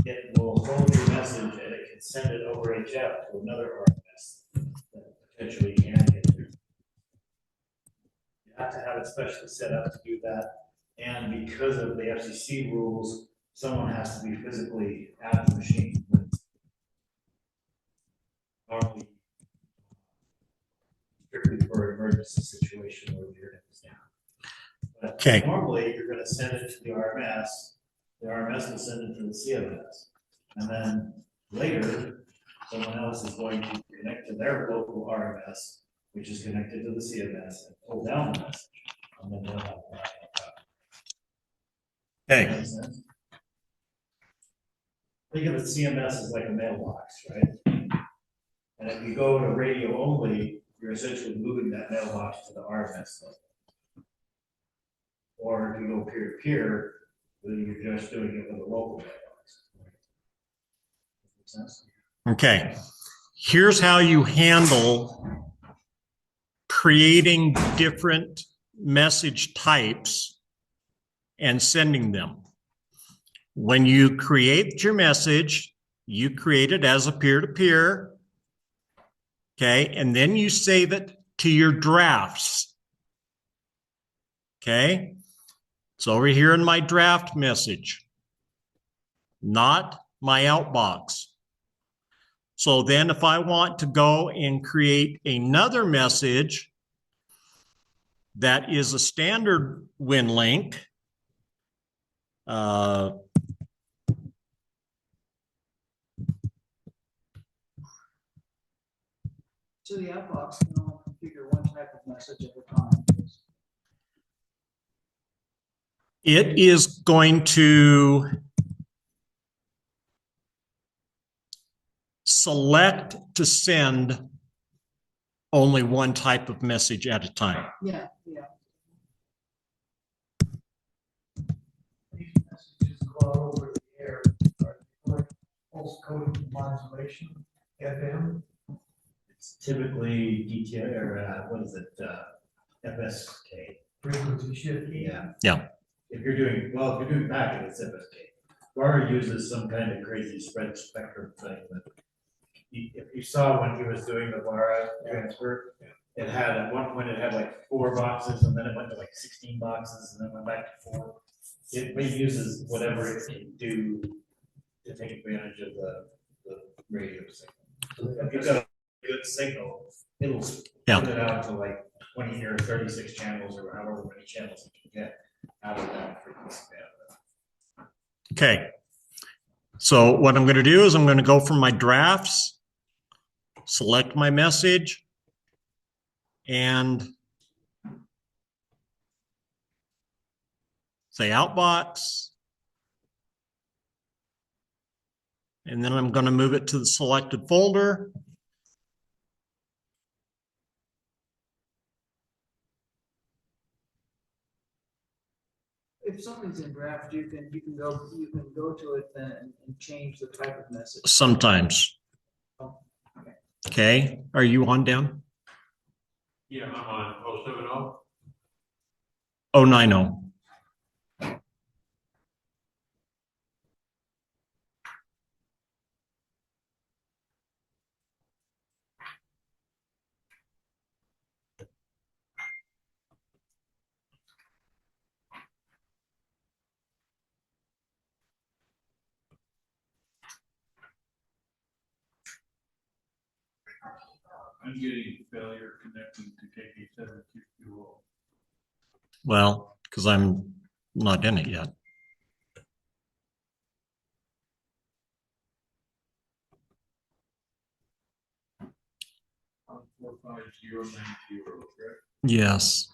it will hold your message and it can send it over HF to another RMS that potentially can get through. You have to have it specially set up to do that, and because of the FCC rules, someone has to be physically at the machine. Normally, strictly for an emergency situation where the internet is down. But Okay. normally, you're gonna send it to the RMS will send it to the CMS. And then later, someone else is going to connect to their local RMS, which is connected to the CMS, and pull down the message. And then they'll have that. Okay, Makes sense? Think of the CMS as like a mailbox, right? And if you go to radio only, you're essentially moving that mailbox to the RMS level. Or if you go peer to peer, then you're just doing it with a local mailbox. Make sense? okay. Here's how you handle creating different message types and sending them. When you create your message, you create it as a peer-to-peer. Okay, and then you save it to your drafts. Okay, it's over here in my draft message, not my outbox. So then if I want to go and create another message, that is a standard Winlink. So the outbox can only configure one type of message at a time. It is going to select to send only one type of message at a time. Yeah, yeah. These messages go out over the air, are they like pulse code modulation, FM? It's typically DTI or what is it, FSK. Frequency shifting? Yeah. If you're doing packet, it's FSK. Garner uses some kind of crazy spread spectrum thing that if you saw when he was doing the wire transfer, it had, at one point it had like 4 boxes and then it went to like 16 boxes and then went back to 4. It uses whatever it can do to take advantage of the radio signal. So if you've got a good signal, it'll put it out to like 20 or 36 channels or however many channels it can get out of that frequency band. Okay. So what I'm going to do is I'm going to go from my drafts, select my message, and say outbox. And then I'm going to move it to the selected folder. If something's in draft, you can go to it and change the type of message. Sometimes. Oh, okay. Okay. Are you on, Dan? Yeah, I'm on 070. 090. I'm getting failure connecting to KK7QQO. Well, because I'm not in it yet. On 45090, correct? Yes.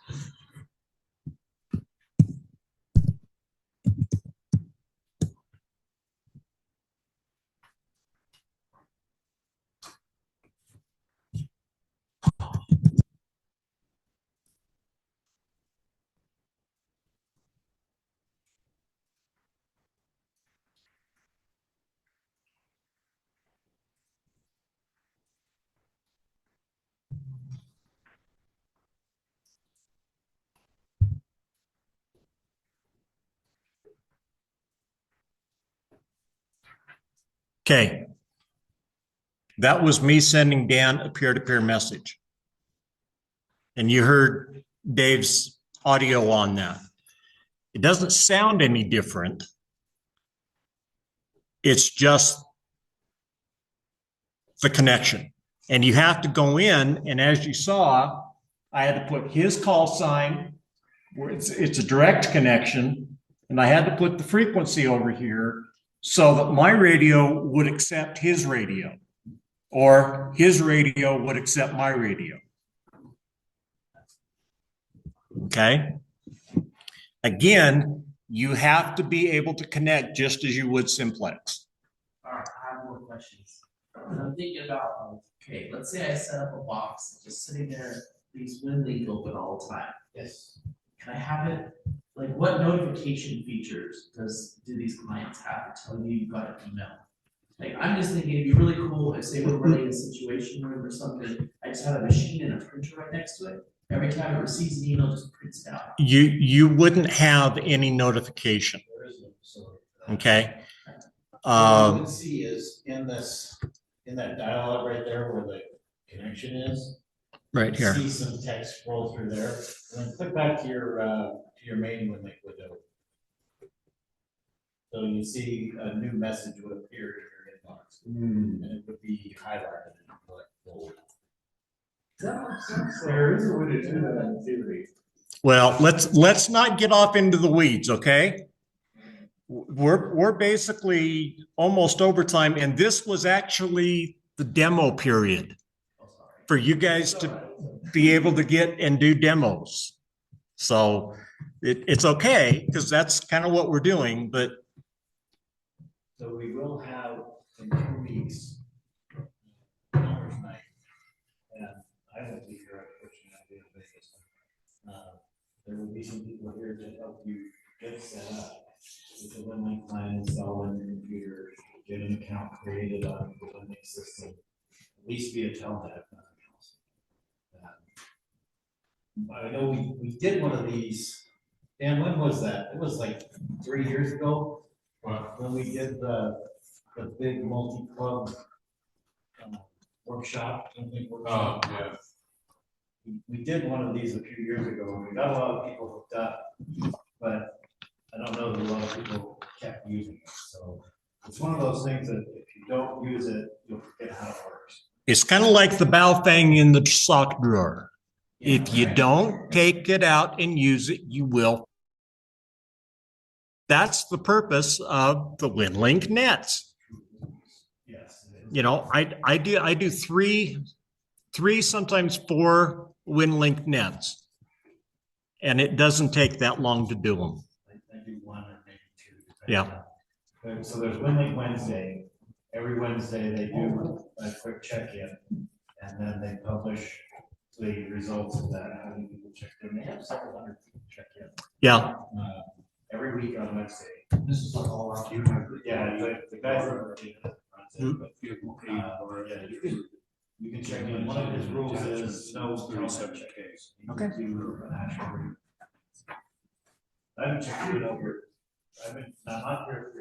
Okay. That was me sending Dan a peer-to-peer message. And you heard Dave's audio on that. It doesn't sound any different. It's just the connection. And you have to go in, and as you saw, I had to put his call sign, where it's a direct connection, and I had to put the frequency over here so that my radio would accept his radio, or his radio would accept my radio. Okay? Again, you have to be able to connect just as you would simplex. All right, I have more questions. I'm thinking about, okay, let's say I set up a box just sitting there, leaves Winlink open all the time. Yes. Can I have it, like what notification features do these clients have to tell you you got an email? Like, I'm just thinking it'd be really cool if, say, we're running a situation room or something, I just have a machine and a printer right next to it. Every time it receives an email, it just prints it out. You wouldn't have any notification. There is no facility for that. Okay. What you can see is in that dialogue right there where the connection is. Right here. See some text scroll through there, and then click back to your main Winlink window. So you see a new message would appear in your inbox, and it would be highlighted in like gold. There is a way to do that in theory. Well, let's not get off into the weeds, okay? We're basically almost overtime, and this was actually the demo period Oh, sorry. for you guys to be able to get and do demos. So it's okay, because that's kind of what we're doing, but So we will have in 2 weeks. Numbers night. And I won't be here, unfortunately, I'll be in Vegas. There will be some people here to help you get set up with the Winlink plan, install on your computer, get an account created on the Winlink system, at least be a telnet, if nothing else. I know we did one of these, Dan, when was that? It was like 3 years ago. When we did the big multi-club workshop, I think workshop. Oh, yeah. We did one of these a few years ago, and we got a lot of people hooked up, but I don't know that a lot of people kept using it, so it's one of those things that if you don't use it, you'll forget how it works. it's kind of like the Baofeng in the sock drawer. If you Right. don't take it out and use it, you will. That's the purpose of the WinLink nets. Yes. it is. You know, I do three, sometimes 4 WinLink nets. And it doesn't take that long to do them. I do 1 or maybe 2. Yeah. So there's Winlink Wednesday. Every Wednesday, they do a quick check-in, and then they publish the results of that, how many people checked in. They have several hundred people check in. Yeah. Every week on Wednesday. This is like all our. Yeah, the guys that runs it, but, yeah, you can check in. One of his rules is no telnet check-ins. You Okay. do an actual. I haven't checked it over. Not here,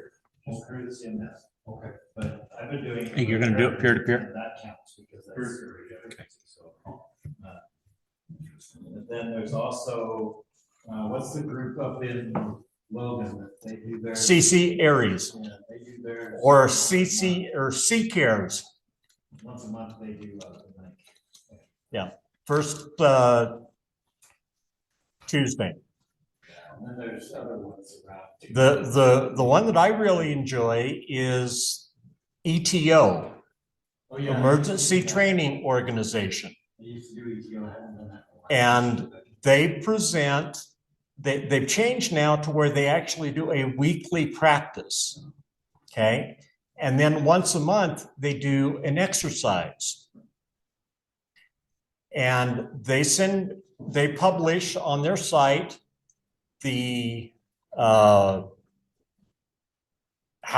just through the CMS. Okay. But I've been doing. And you're gonna do it peer-to-peer? And that counts because that's. So. And then there's also, what's the group up in Logan that they do their. CC Aries Yeah, they do their. or CC or C-Cares. Once a month they do, like. Yeah. First Tuesday. And then there's other ones around. too. The one that I really enjoy is ETO, Oh, yeah. Emergency Training Organization. I used to do ETO, I haven't done that. for a while. And they present, they've changed now to where they actually do a weekly practice. Okay. And then once a month, they do an exercise. And they publish on their site the how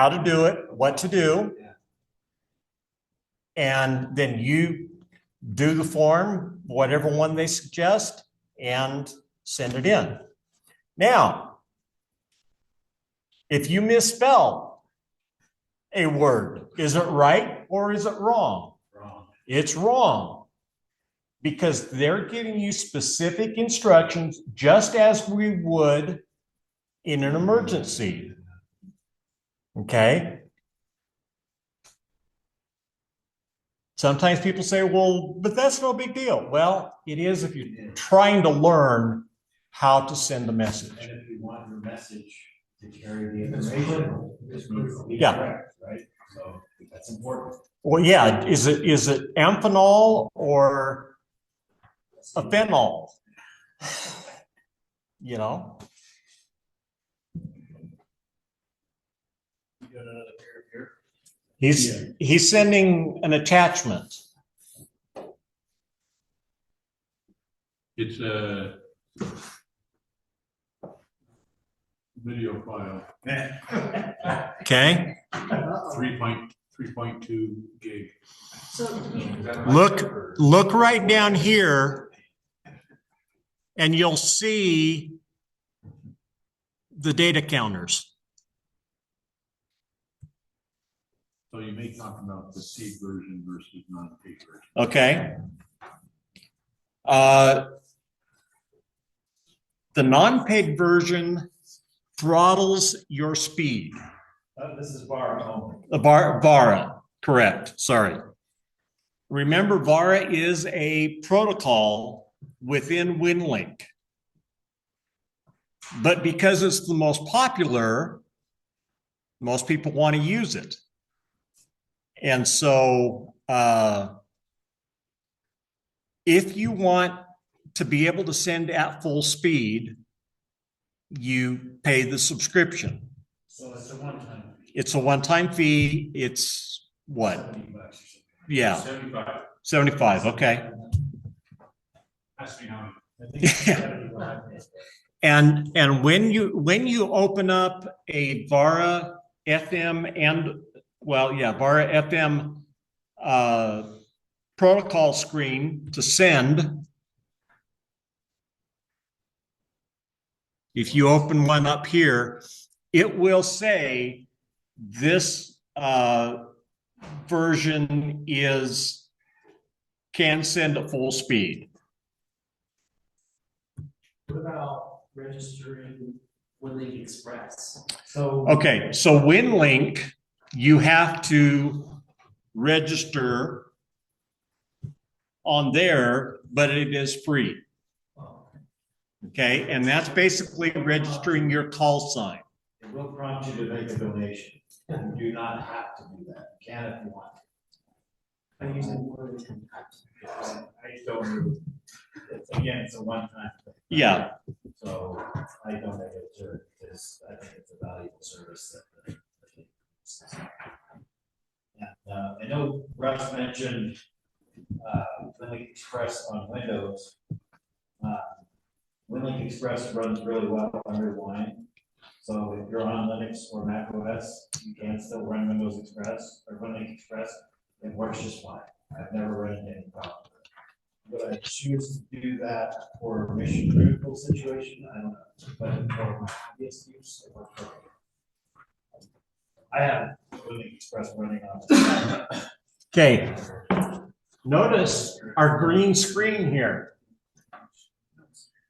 to do it, what to do. And then you do the form, whatever one they suggest, and send it in. Now, if you misspell a word, is it right or is it wrong? Wrong. It's wrong. Because they're giving you specific instructions just as we would in an emergency. Okay? Sometimes people say, well, but that's no big deal. Well, it is if you're trying to learn how to send a message. And if you want your message to carry the information, this needs to be Yeah. correct, right? So that's important. Well, yeah, is it amphenol or a phenol? You know? You got another pair here? He's sending an attachment. It's a video file, Okay? 3.2 gig. So, Look right down here and you'll see the data counters. So you may talk about the paid version versus non-paid version. Okay. The non-paid version throttles your speed. This is VARA only. VARA, correct. Sorry. Remember, VARA is a protocol within WinLink. But because it's the most popular, most people want to use it. And so if you want to be able to send at full speed, you pay the subscription. So it's a one-time fee. It's a one-time fee. It's what? $70 or something. Yeah, 75. 75. Okay. Ask me how I think it's 75. And when you open up a VARA FM VARA FM protocol screen to send, if you open one up here, it will say this version can send at full speed. What about registering Winlink Express? So. Okay, so Winlink, you have to register on there, but it is free. Okay, and that's basically registering your call sign. It will prompt you to make a donation. You do not have to do that. You can if you want to. I use it more than 10 times. I don't. It's a one-time thing. Yeah. So I donate it to it because I think it's a valuable service that and I know Russ mentioned Winlink Express on Windows. Winlink Express runs really well under Wine. So if you're on Linux or Mac OS, you can still run Windows Express or Winlink Express. It works just fine. I've never run into any problem. Would I choose to do that for a mission critical situation? I don't know. But for my obvious use, it works perfectly. I have Winlink Express running on. Okay. Notice our green screen here.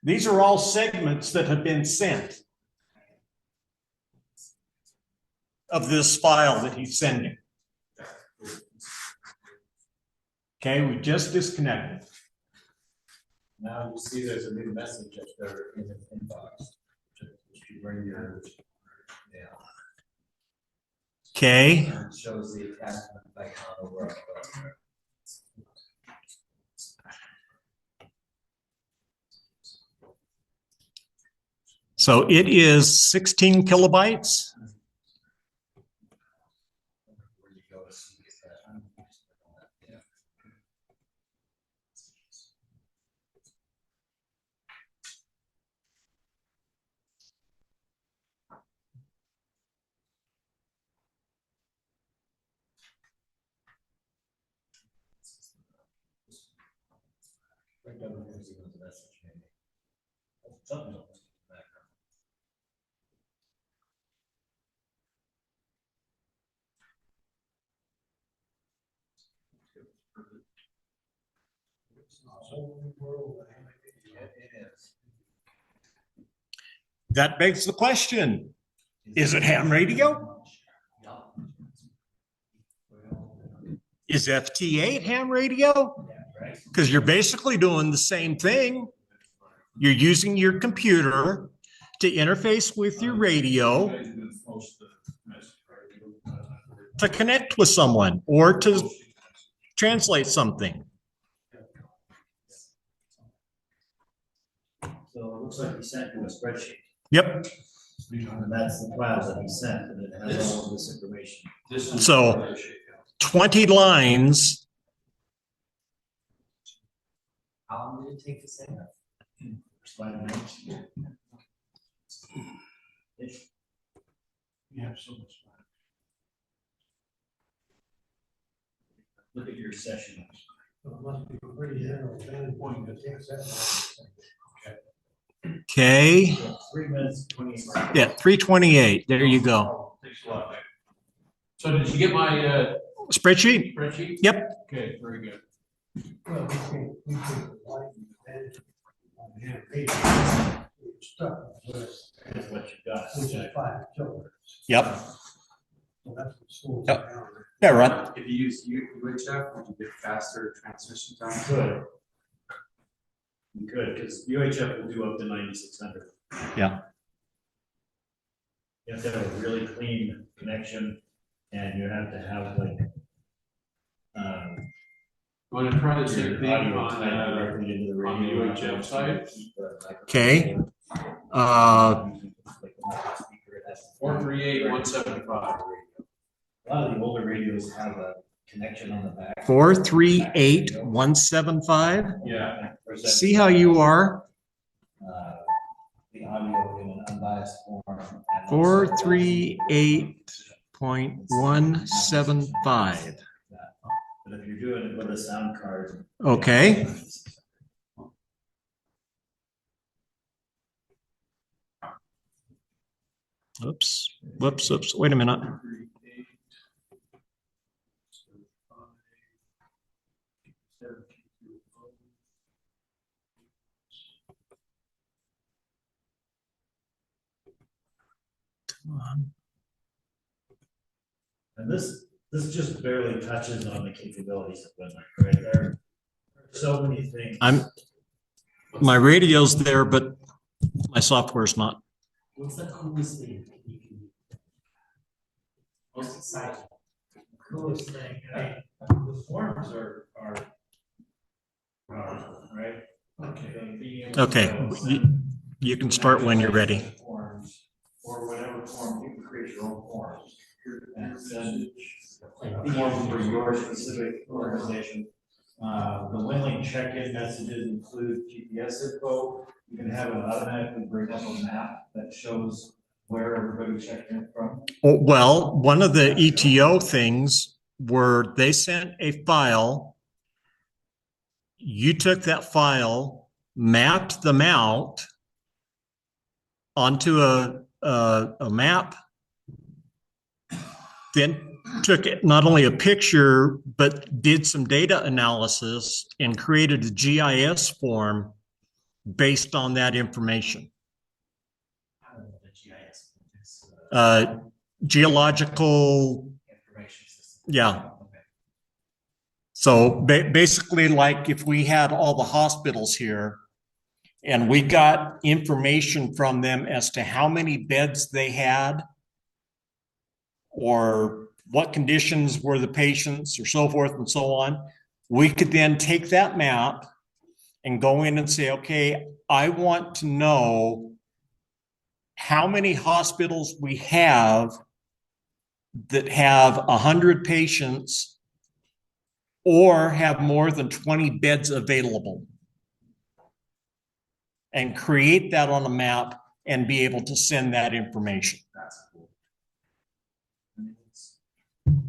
These are all segments that have been sent of this file that he's sending. Okay, we just disconnected. Now you see there's a new message up there in the inbox. Which you bring your, yeah. Okay. And it shows the attachment icon over there. So it is 16 kilobytes. Where you go to see that. Yeah. Right down there, see what the message maybe. Something else in the background. It is. That begs the question, is it ham radio? Is FT8 ham radio? Right. Because you're basically doing the same thing. You're using your computer to interface with your radio to connect with someone or to translate something. So it looks like he sent you a spreadsheet, Yep. and that's the files that he sent, and it has all of this information. So 20 lines. How long did it take to set up? First 5 minutes. You have so much fun. Look at your session. So it must be pretty narrow bandpoint that takes that long. Okay. 3 minutes, 28 seconds. Yeah, 328. There you go. Thanks a lot, Nick. So did you get my Spreadsheet? spreadsheet? Yep. Okay, very good. Well, we can't lighten the band on the hand radio. It's stuck with, That's what you got. which is 5 kilohertz. Yep. So that's what slows Yep. it down. Yeah, right. If you use UHF, would you get faster transmission time? Good. You could, because UHF will do up to 9,600. Yeah. You have to have a really clean connection, and you have to have like, Want to try the same your thing audio on, tied directly into the on the radio. UHF side? Okay. A lot of 438-175. the older radios have a connection on the back. 438-175. Yeah. See how you are? The audio in an unbiased form. and also- 438.175. But if you're doing it with a sound card. Okay. Oops, whoops, oops, wait a minute. Come on. And this just barely touches on the capabilities of Winlink, right? There are so many things. My radio's there, but my software's not. What's the coolest thing you can do? Most exciting. Coolest thing, the forms are powerful, right? Okay, you can start when you're ready. Forms, or whatever form, you can create your own forms. And send a form for your specific organization. The Winlink check-in messages include GPS info. You can have it automatically bring up a map that shows where everybody checked in from. Well, one of the ETO things were they sent a file. You took that file, mapped them out onto a map, then took it, not only a picture, but did some data analysis and created a GIS form based on that information. I don't know the GIS. Geological, Information system. yeah. Okay. So basically, like if we had all the hospitals here and we got information from them as to how many beds they had or what conditions were the patients or so forth and so on, we could then take that map and go in and say, okay, I want to know how many hospitals we have that have 100 patients or have more than 20 beds available, and create that on a map and be able to send that information. That's cool.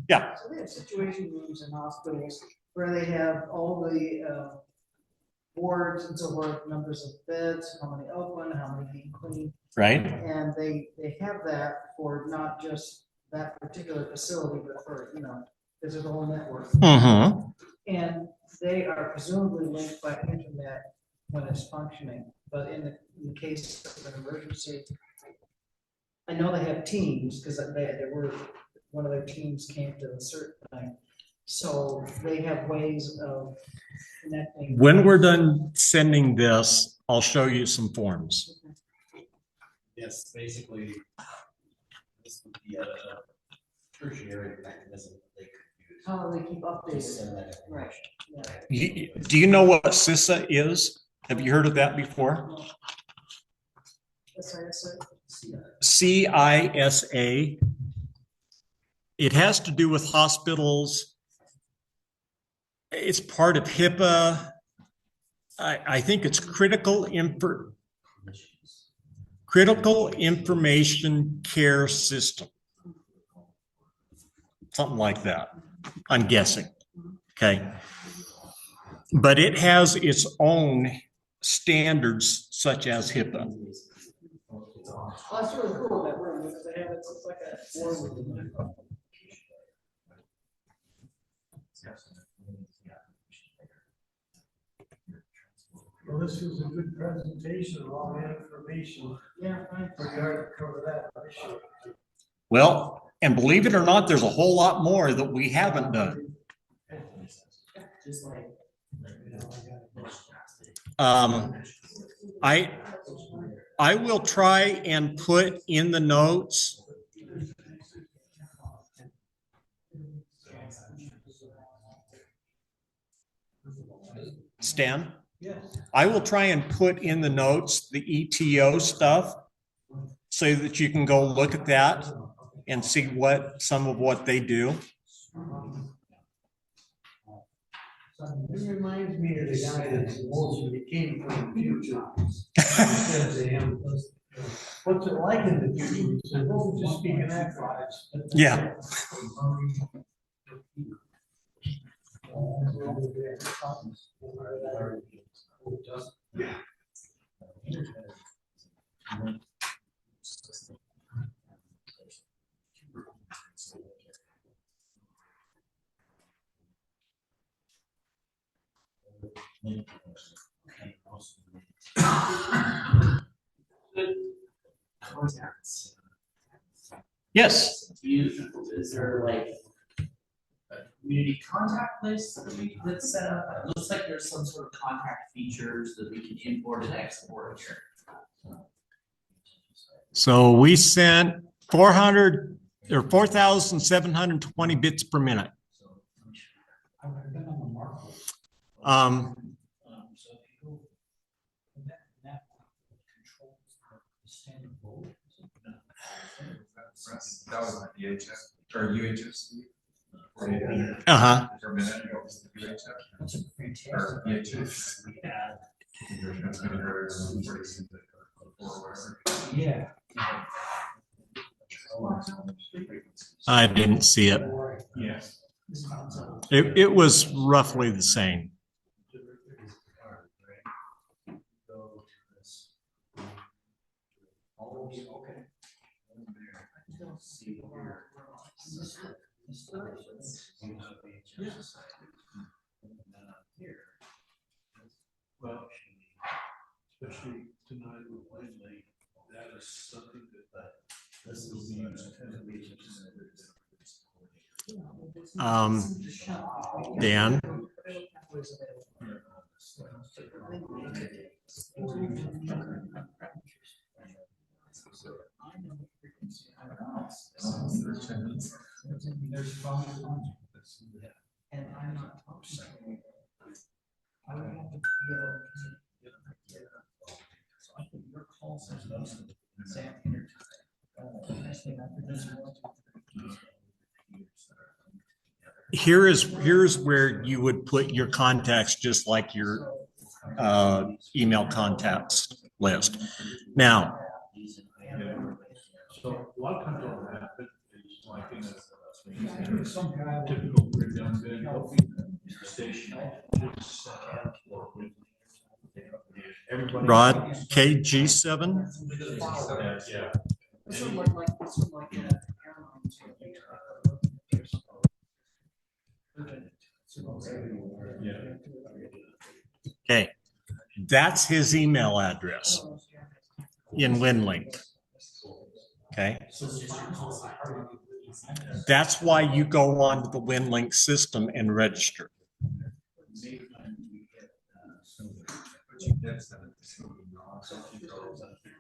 Yeah. So they have situation rooms in hospitals where they have all the wards and so forth, numbers of beds, how many open, how many being cleaned. Right. And they have that for not just that particular facility, but for, there's a whole network. Mm-hmm. And they are presumably linked by internet when it's functioning, but in the case of an emergency, I know they have teams, because one of their teams came to a certain thing. So they have ways of connecting. When we're done sending this, I'll show you some forms. Yes, basically, this would be a tertiary mechanism that they could use How they keep to updated. send that information. Yeah. Do you know what CISA is? Have you heard of that before? CISA. It has to do with hospitals. It's part of HIPAA. I think it's critical information care system. Something like that, I'm guessing. Okay. But it has its own standards such as HIPAA. Well, that's really cool, that room, because they have, it's like a board with them. Well, this was a good presentation, a lot of information. Yeah, right. For you to cover that issue. Well, and believe it or not, there's a whole lot more that we haven't done. Just like. I will try and put in the notes Stan, Yes. I will try and put in the notes the ETO stuff so that you can go look at that and see what some of what they do. It reminds me of the guy that's supposed to came from the future. He said to him, what's it like in the future? He said, well, just speak in that. Yeah. Contacts. Yes. Is there like a community contact list that's set up? It looks like there's some sort of contact features that we can import and export here. So we sent 400 or 4,720 bits per minute. That was like VHS or UHS. Uh-huh. Per minute, it was the UHF. Or VHS. Yeah. I didn't see it. Yes. It was roughly the same. Well, especially tonight with Winlink, that is something that this will be used heavily. Dan, And I'm not talking. I would have to be able to. So I think your call says say I'm here. here's where you would put your contacts, just like your email contacts list. Now, So a lot of times what will happen is like in some kind of typical redundant station. Everybody. Rod, KG7. Yeah. This would look like, this would like a Yeah. Okay, that's his email address in Winlink. Okay, that's why you go onto the Winlink system and register.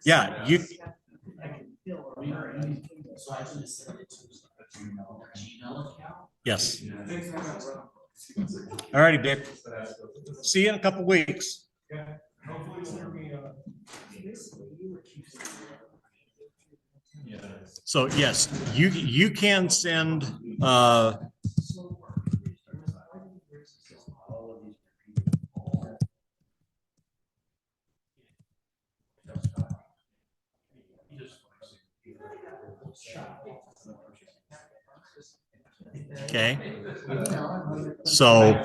Yeah, you. Yes. All righty, Dick. See you in a couple weeks. So yes, you can send okay. So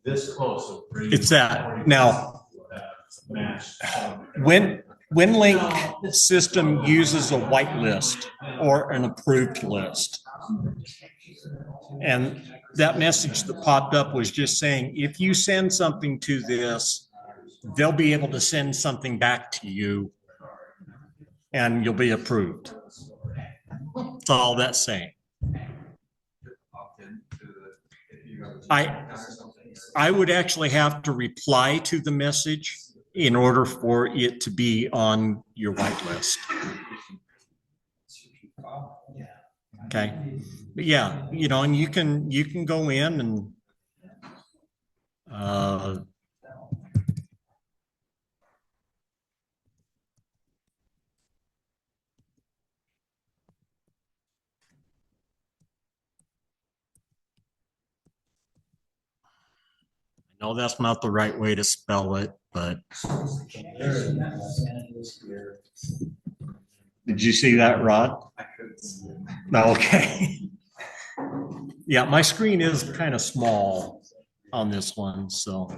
This close. it's that now. When Winlink system uses a whitelist or an approved list. And that message that popped up was just saying, if you send something to this, they'll be able to send something back to you and you'll be approved. That's all that's saying. I would actually have to reply to the message in order for it to be on your whitelist. Okay. But yeah, you know, and you can go in and No, that's not the right way to spell it, but did you see that, Rod? I couldn't see it. Okay. Yeah, my screen is kind of small on this one, so.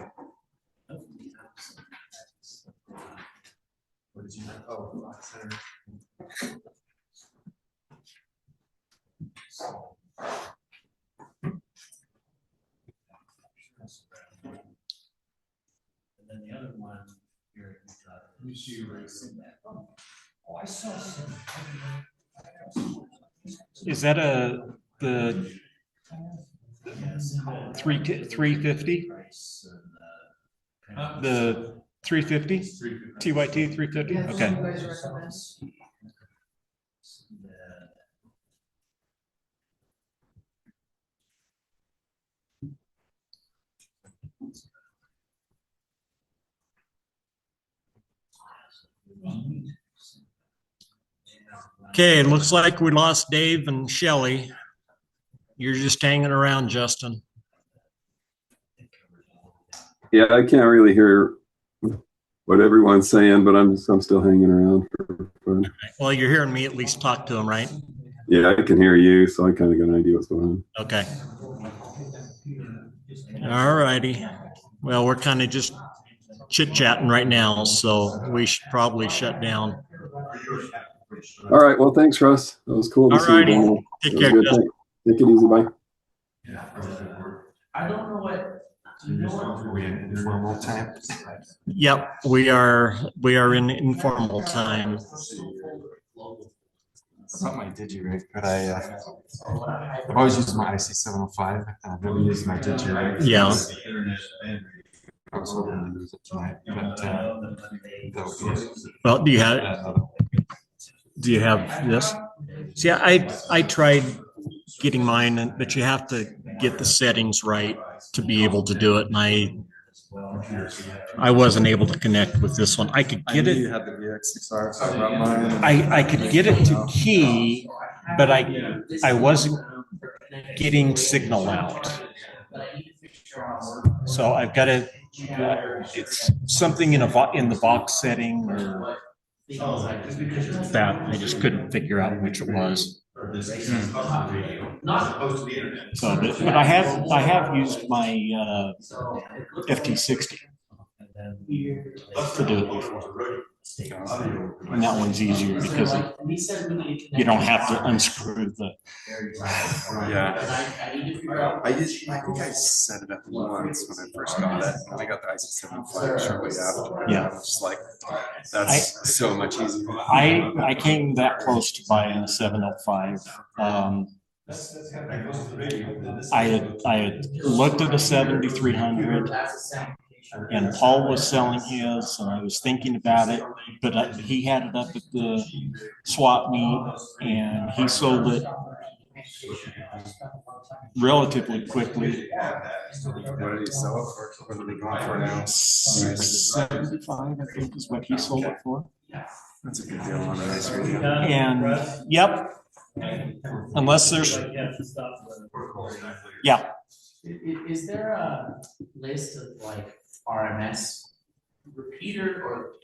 What did you, oh, center. And then the other one, here. Let me see your Oh, I saw some. Is that the 350? The 350? TYT 350? Yeah, Okay. you guys recommend? Okay, it looks like we lost Dave and Shelley. You're just hanging around, Justin. Yeah, I can't really hear what everyone's saying, but I'm still hanging around for fun. Well, you're hearing me at least talk to him, right? Yeah, I can hear you, so I kind of got an idea what's going on. Okay. All righty. Well, we're kind of just chit-chatting right now, so we should probably shut down. All right. Well, thanks, Russ. That was cool to see you Alrighty. again. Take It was care, good. Justin. Take it easy. Bye. I don't know what, do you know what? Are we in informal time? Yep, we are in informal time. About my DigiRig, could I, I've always used my IC705, and I've never used my DigiRig. Yeah. I was hoping to use it tonight, but, that would be it. Well, do you have this? See, I tried getting mine, but you have to get the settings right to be able to do it. And I wasn't able to connect with this one. I could get You it. had the VX6R, so I brought mine. I could get it to key, but I wasn't getting signal out. So I've got to, it's something in the box setting or that I just couldn't figure out which it was. So, but I have used my FT60 to do it before. And that one's easier because you don't have to unscrew the. Yeah. I think I set it up once when I first got it. And I got the IC705 shortly after. Yeah. I was just like, that's so much easier. I came that close to buying a 705. I had looked at a 7300 and Paul was selling his and I was thinking about it, but he had it up at the swap meet and he sold it relatively quickly. What did he sell it for? What are they going for now? 675, I think, is what he sold it for. That's a good deal on a nice radio. And yep, unless there's, yeah. Is there a list of like RMS repeater or